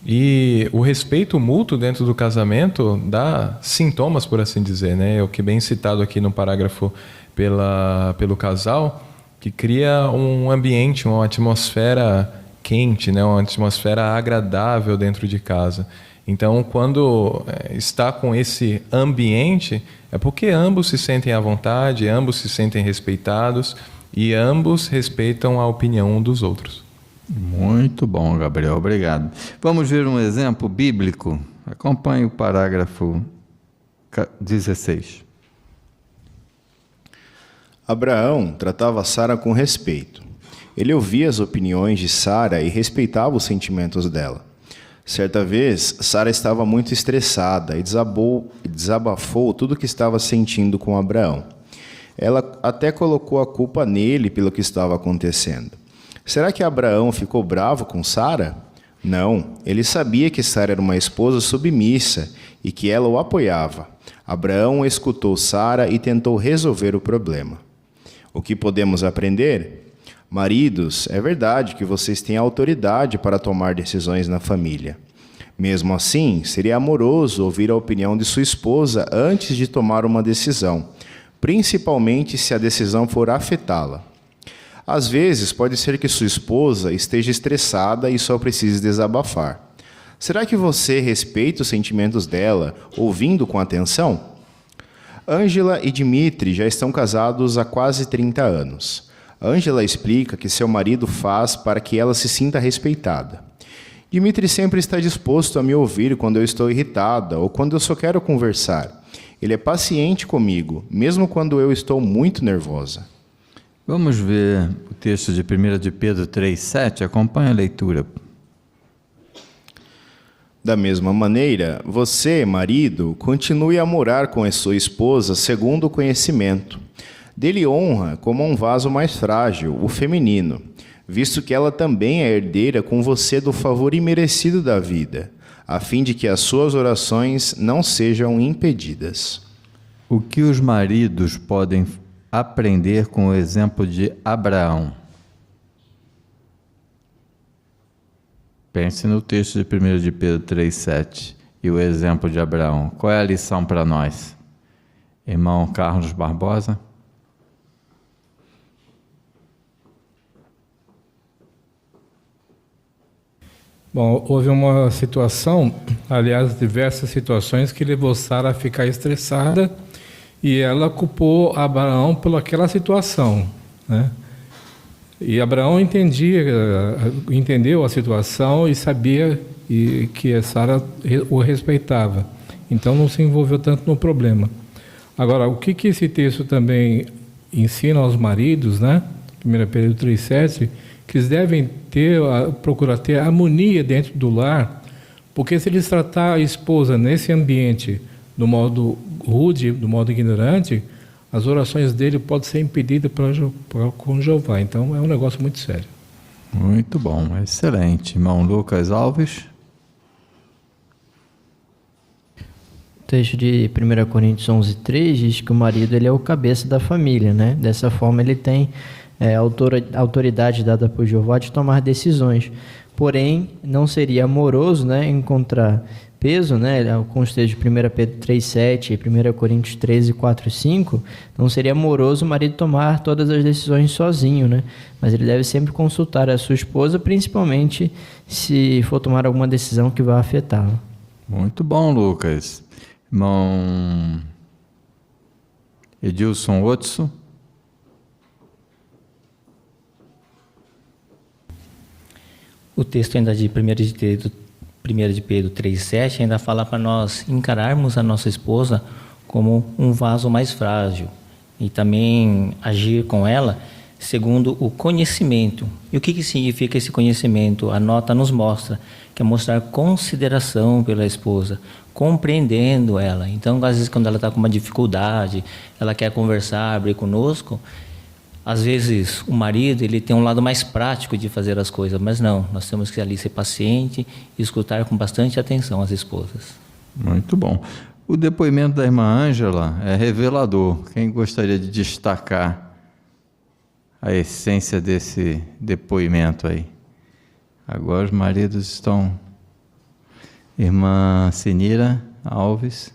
E o respeito mútuo dentro do casamento dá sintomas, por assim dizer, né? O que bem citado aqui no parágrafo pelo casal, que cria um ambiente, uma atmosfera quente, né? Uma atmosfera agradável dentro de casa. Então, quando está com esse ambiente, é porque ambos se sentem à vontade, ambos se sentem respeitados e ambos respeitam a opinião um dos outros. Muito bom, Gabriel, obrigado. Vamos ver um exemplo bíblico? Acompanhe o parágrafo 16. Abraão tratava Sara com respeito. Ele ouvia as opiniões de Sara e respeitava os sentimentos dela. Certa vez, Sara estava muito estressada e desabafou tudo o que estava sentindo com Abraão. Ela até colocou a culpa nele pelo que estava acontecendo. Será que Abraão ficou bravo com Sara? Não, ele sabia que Sara era uma esposa submissa e que ela o apoiava. Abraão escutou Sara e tentou resolver o problema. O que podemos aprender? Maridos, é verdade que vocês têm autoridade para tomar decisões na família. Mesmo assim, seria amoroso ouvir a opinião de sua esposa antes de tomar uma decisão, principalmente se a decisão for afetá-la. Às vezes, pode ser que sua esposa esteja estressada e só precise desabafar. Será que você respeita os sentimentos dela, ouvindo com atenção? Ângela e Dmitry já estão casados há quase 30 anos. Ângela explica que seu marido faz para que ela se sinta respeitada. Dmitry sempre está disposto a me ouvir quando eu estou irritada ou quando eu só quero conversar. Ele é paciente comigo, mesmo quando eu estou muito nervosa. Vamos ver o texto de 1 de Pedro 3,7. Acompanhe a leitura. Da mesma maneira, você, marido, continue a morar com a sua esposa segundo o conhecimento. Dê-lhe honra como um vaso mais frágil, o feminino, visto que ela também é herdeira com você do favor imerecido da vida, a fim de que as suas orações não sejam impedidas. O que os maridos podem aprender com o exemplo de Abraão? Pense no texto de 1 de Pedro 3,7 e o exemplo de Abraão. Qual é a lição para nós? Irmão Carlos Barbosa? Bom, houve uma situação, aliás, diversas situações que levou Sara a ficar estressada e ela culpou Abraão por aquela situação, né? E Abraão entendeu a situação e sabia que Sara o respeitava. Então não se envolveu tanto no problema. Agora, o que esse texto também ensina aos maridos, né? 1 Pedro 3,7, que eles devem procurar ter harmonia dentro do lar, porque se eles tratar a esposa nesse ambiente do modo rude, do modo ignorante, as orações dele podem ser impedidas com Jeová. Então é um negócio muito sério. Muito bom, excelente. Irmão Lucas Alves. O texto de 1 Coríntios 11:3 diz que o marido ele é o cabeça da família, né? Dessa forma ele tem autoridade dada por Jeová de tomar decisões. Porém, não seria amoroso, né, encontrar peso, né, com os textos de 1 Pedro 3,7 e 1 Coríntios 13, 4 e 5, não seria amoroso o marido tomar todas as decisões sozinho, né? Mas ele deve sempre consultar a sua esposa, principalmente se for tomar alguma decisão que vá afetá-la. Muito bom, Lucas. Irmão Edilson Otso. O texto ainda de 1 de Pedro 3,7 ainda fala para nós encararmos a nossa esposa como um vaso mais frágil. e também agir com ela segundo o conhecimento. E o que significa esse conhecimento? A nota nos mostra que é mostrar consideração pela esposa, compreendendo ela. Então, às vezes, quando ela está com uma dificuldade, ela quer conversar, abrir conosco, às vezes o marido ele tem um lado mais prático de fazer as coisas, mas não, nós temos que ali ser paciente e escutar com bastante atenção as esposas. Muito bom. O depoimento da irmã Ângela é revelador. Quem gostaria de destacar a essência desse depoimento aí? Agora os maridos estão... Irmã Sinira Alves.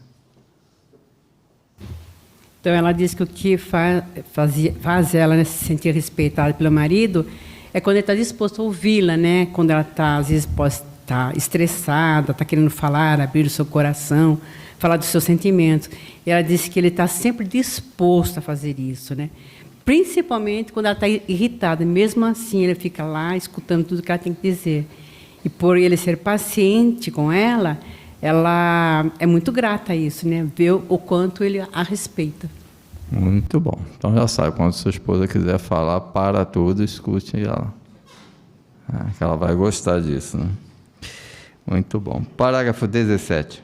Então ela diz que o que faz ela, né, se sentir respeitada pelo marido é quando ele está disposto a ouvi-la, né? Quando ela está, às vezes, pode estar estressada, está querendo falar, abrir o seu coração, falar dos seus sentimentos. E ela disse que ele está sempre disposto a fazer isso, né? Principalmente quando ela está irritada. Mesmo assim, ele fica lá escutando tudo que ela tem que dizer. E por ele ser paciente com ela, ela é muito grata a isso, né? Ver o quanto ele a respeita. Muito bom. Então já sabe, quando sua esposa quiser falar, para tudo, escute ela. Que ela vai gostar disso, né? Muito bom. Parágrafo 17.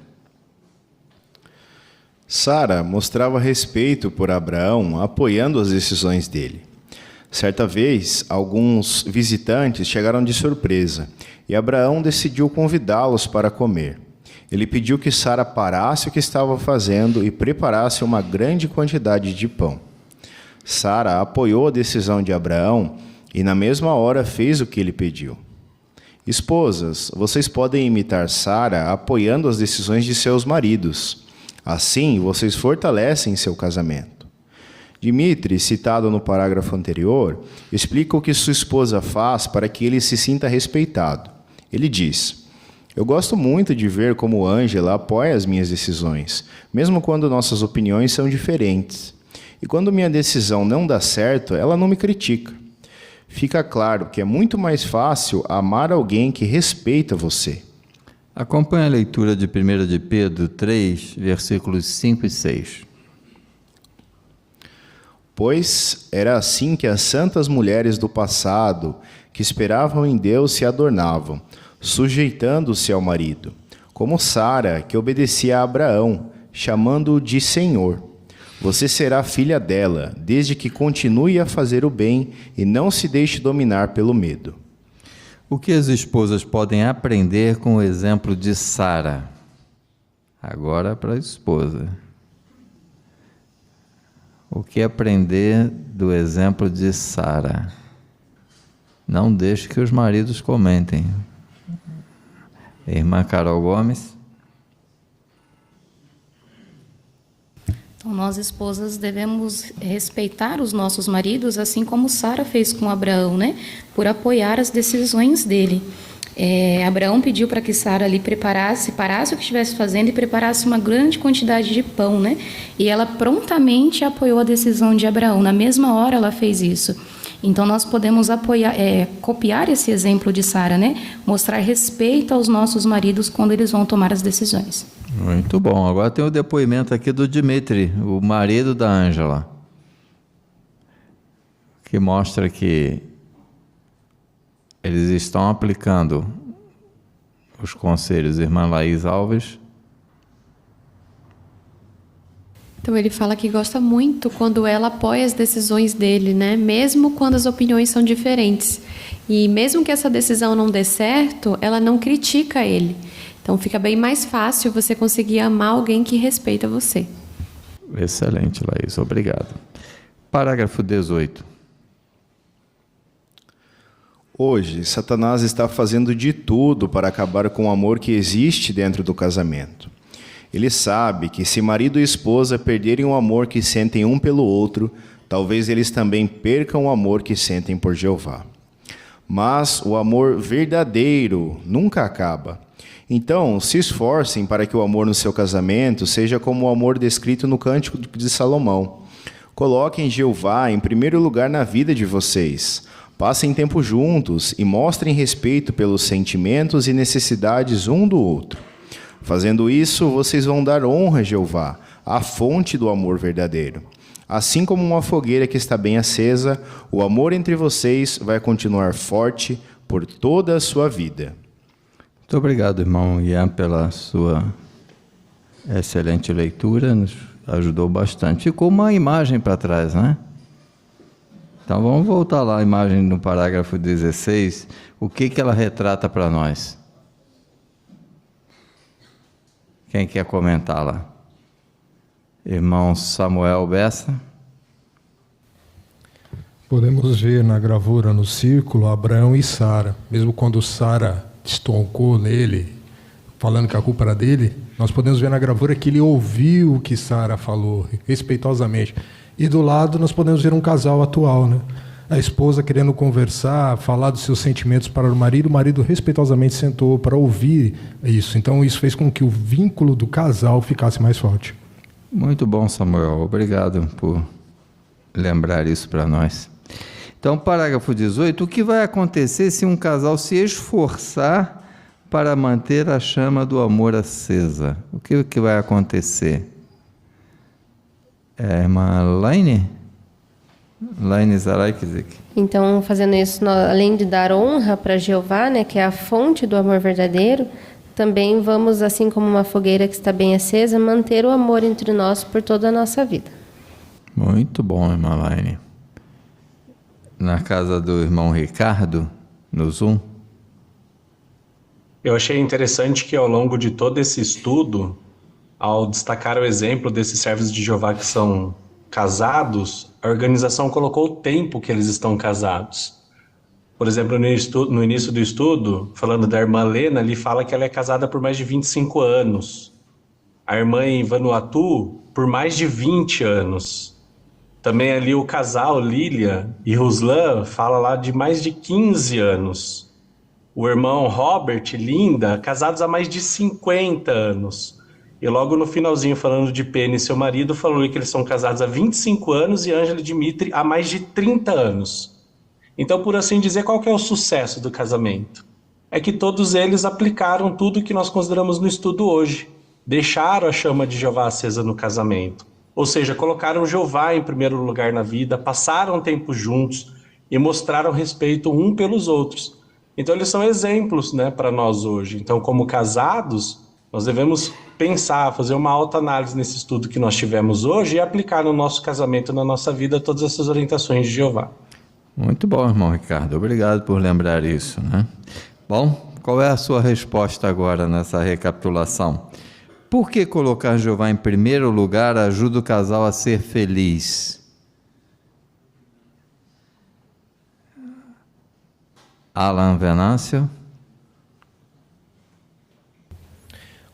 Sara mostrava respeito por Abraão, apoiando as decisões dele. Certa vez, alguns visitantes chegaram de surpresa e Abraão decidiu convidá-los para comer. Ele pediu que Sara parasse o que estava fazendo e preparasse uma grande quantidade de pão. Sara apoiou a decisão de Abraão e, na mesma hora, fez o que ele pediu. Esposas, vocês podem imitar Sara apoiando as decisões de seus maridos. Assim, vocês fortalecem seu casamento. Dmitri, citado no parágrafo anterior, explica o que sua esposa faz para que ele se sinta respeitado. Ele diz: eu gosto muito de ver como Ângela apoia as minhas decisões, mesmo quando nossas opiniões são diferentes. E quando minha decisão não dá certo, ela não me critica. Fica claro que é muito mais fácil amar alguém que respeita você. Acompanhe a leitura de 1 de Pedro 3, versículos 5 e 6. Pois era assim que as santas mulheres do passado, que esperavam em Deus, se adornavam, sujeitando-se ao marido, como Sara, que obedecia a Abraão, chamando-o de Senhor. Você será filha dela, desde que continue a fazer o bem e não se deixe dominar pelo medo. O que as esposas podem aprender com o exemplo de Sara? Agora para a esposa. O que aprender do exemplo de Sara? Não deixe que os maridos comentem. Irmã Carol Gomes. Então, nós esposas devemos respeitar os nossos maridos, assim como Sara fez com Abraão, né? Por apoiar as decisões dele. Abraão pediu para que Sara ali parasse o que estivesse fazendo e preparasse uma grande quantidade de pão, né? E ela prontamente apoiou a decisão de Abraão. Na mesma hora ela fez isso. Então nós podemos copiar esse exemplo de Sara, né? Mostrar respeito aos nossos maridos quando eles vão tomar as decisões. Muito bom. Agora tem o depoimento aqui do Dmitri, o marido da Ângela, que mostra que eles estão aplicando os conselhos. Irmã Laís Alves. Então ele fala que gosta muito quando ela apoia as decisões dele, né? Mesmo quando as opiniões são diferentes. E mesmo que essa decisão não dê certo, ela não critica ele. Então fica bem mais fácil você conseguir amar alguém que respeita você. Excelente, Laís. Obrigado. Parágrafo 18. Hoje, Satanás está fazendo de tudo para acabar com o amor que existe dentro do casamento. Ele sabe que se marido e esposa perderem o amor que sentem um pelo outro, talvez eles também percam o amor que sentem por Jeová. Mas o amor verdadeiro nunca acaba. Então, se esforcem para que o amor no seu casamento seja como o amor descrito no Cântico de Salomão. Coloquem Jeová em primeiro lugar na vida de vocês. Passem tempo juntos e mostrem respeito pelos sentimentos e necessidades um do outro. Fazendo isso, vocês vão dar honra a Jeová, a fonte do amor verdadeiro. Assim como uma fogueira que está bem acesa, o amor entre vocês vai continuar forte por toda a sua vida. Muito obrigado, irmão Ian, pela sua excelente leitura, nos ajudou bastante. Ficou uma imagem para trás, né? Então vamos voltar lá, a imagem no parágrafo 16, o que ela retrata para nós? Quem quer comentar lá? Irmão Samuel Bessa. Podemos ver na gravura no círculo Abraão e Sara. Mesmo quando Sara estoncou nele, falando que a culpa era dele, nós podemos ver na gravura que ele ouviu o que Sara falou, respeitosamente. E do lado nós podemos ver um casal atual, né? A esposa querendo conversar, falar dos seus sentimentos para o marido respeitosamente sentou para ouvir isso. Então isso fez com que o vínculo do casal ficasse mais forte. Muito bom, Samuel. Obrigado por lembrar isso para nós. Então, parágrafo 18. O que vai acontecer se um casal se esforçar para manter a chama do amor acesa? O que vai acontecer? Irmã Laine Zaraikizik. Então, fazendo isso, além de dar honra para Jeová, né, que é a fonte do amor verdadeiro, também vamos, assim como uma fogueira que está bem acesa, manter o amor entre nós por toda a nossa vida. Muito bom, irmã Laine. Na casa do irmão Ricardo, no Zoom. Eu achei interessante que ao longo de todo esse estudo, ao destacar o exemplo desses servos de Jeová que são casados, a organização colocou o tempo que eles estão casados. Por exemplo, no início do estudo, falando da irmã Lena, ele fala que ela é casada por mais de 25 anos. A irmã em Vanuatu, por mais de 20 anos. Também ali o casal Lília e Ruslan fala lá de mais de 15 anos. O irmão Robert e Linda, casados há mais de 50 anos. E logo no finalzinho, falando de Penny e seu marido, falou que eles são casados há 25 anos e Ângela e Dimitri há mais de 30 anos. Então, por assim dizer, qual que é o sucesso do casamento? É que todos eles aplicaram tudo que nós consideramos no estudo hoje. Deixaram a chama de Jeová acesa no casamento. Ou seja, colocaram Jeová em primeiro lugar na vida, passaram tempo juntos e mostraram respeito um pelos outros. Então, eles são exemplos, né, para nós hoje. Então, como casados, nós devemos pensar, fazer uma autoanálise nesse estudo que nós tivemos hoje e aplicar no nosso casamento, na nossa vida, todas essas orientações de Jeová. Muito bom, irmão Ricardo. Obrigado por lembrar isso, né? Bom, qual é a sua resposta agora nessa recapitulação? Por que colocar Jeová em primeiro lugar ajuda o casal a ser feliz? Alan Venâncio.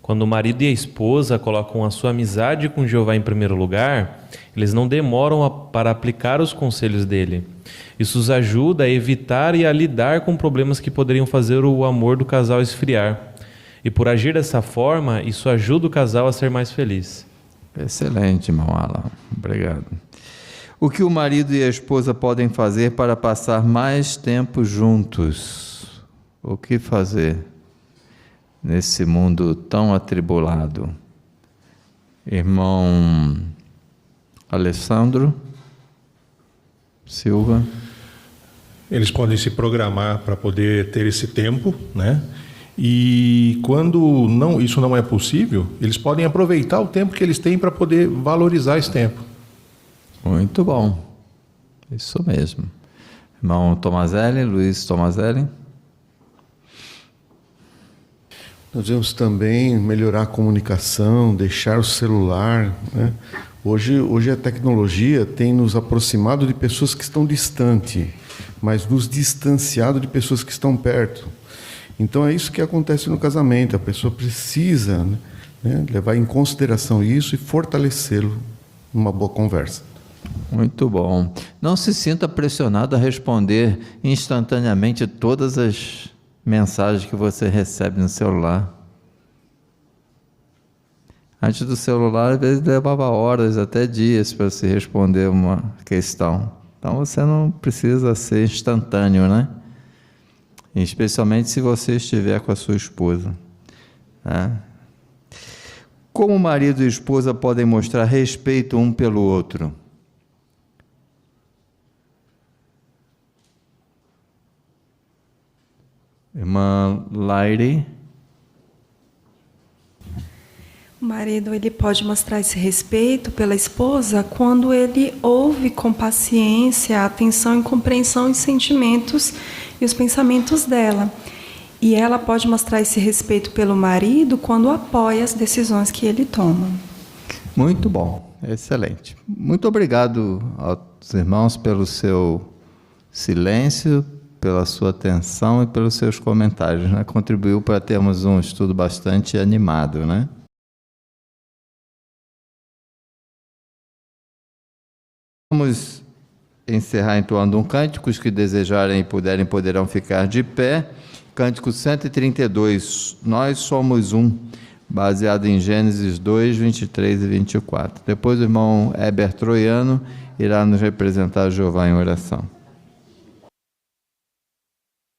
Quando o marido e a esposa colocam a sua amizade com Jeová em primeiro lugar, eles não demoram para aplicar os conselhos dele. Isso os ajuda a evitar e a lidar com problemas que poderiam fazer o amor do casal esfriar. E por agir dessa forma, isso ajuda o casal a ser mais feliz. Excelente, irmão Alan. Obrigado. O que o marido e a esposa podem fazer para passar mais tempo juntos? O que fazer nesse mundo tão atribulado? Irmão Alessandro Silva. Eles podem se programar para poder ter esse tempo, né? E quando isso não é possível, eles podem aproveitar o tempo que eles têm para poder valorizar esse tempo. Muito bom. Isso mesmo. Irmão Tomazelli, Luiz Tomazelli. Nós devemos também melhorar a comunicação, deixar o celular, né? Hoje a tecnologia tem nos aproximado de pessoas que estão distantes, mas nos distanciado de pessoas que estão perto. Então é isso que acontece no casamento. A pessoa precisa, né, levar em consideração isso e fortalecê-lo numa boa conversa. Muito bom. Não se sinta pressionado a responder instantaneamente todas as mensagens que você recebe no celular. Antes do celular, às vezes levava horas, até dias para se responder uma questão. Então você não precisa ser instantâneo, né? Especialmente se você estiver com a sua esposa, né? Como marido e esposa podem mostrar respeito um pelo outro? Irmã Laire. O marido ele pode mostrar esse respeito pela esposa quando ele ouve com paciência, atenção e compreensão os sentimentos e os pensamentos dela. E ela pode mostrar esse respeito pelo marido quando apoia as decisões que ele toma. Muito bom, excelente. Muito obrigado aos irmãos pelo seu silêncio, pela sua atenção e pelos seus comentários, né? Contribuiu para termos um estudo bastante animado, né? Vamos encerrar entoando um cântico. Os que desejarem e puderem poderão ficar de pé. Cântico 132, Nós Somos Um, baseado em Gênesis 2, 23 e 24. Depois o irmão Heber Troiano irá nos representar Jeová em oração.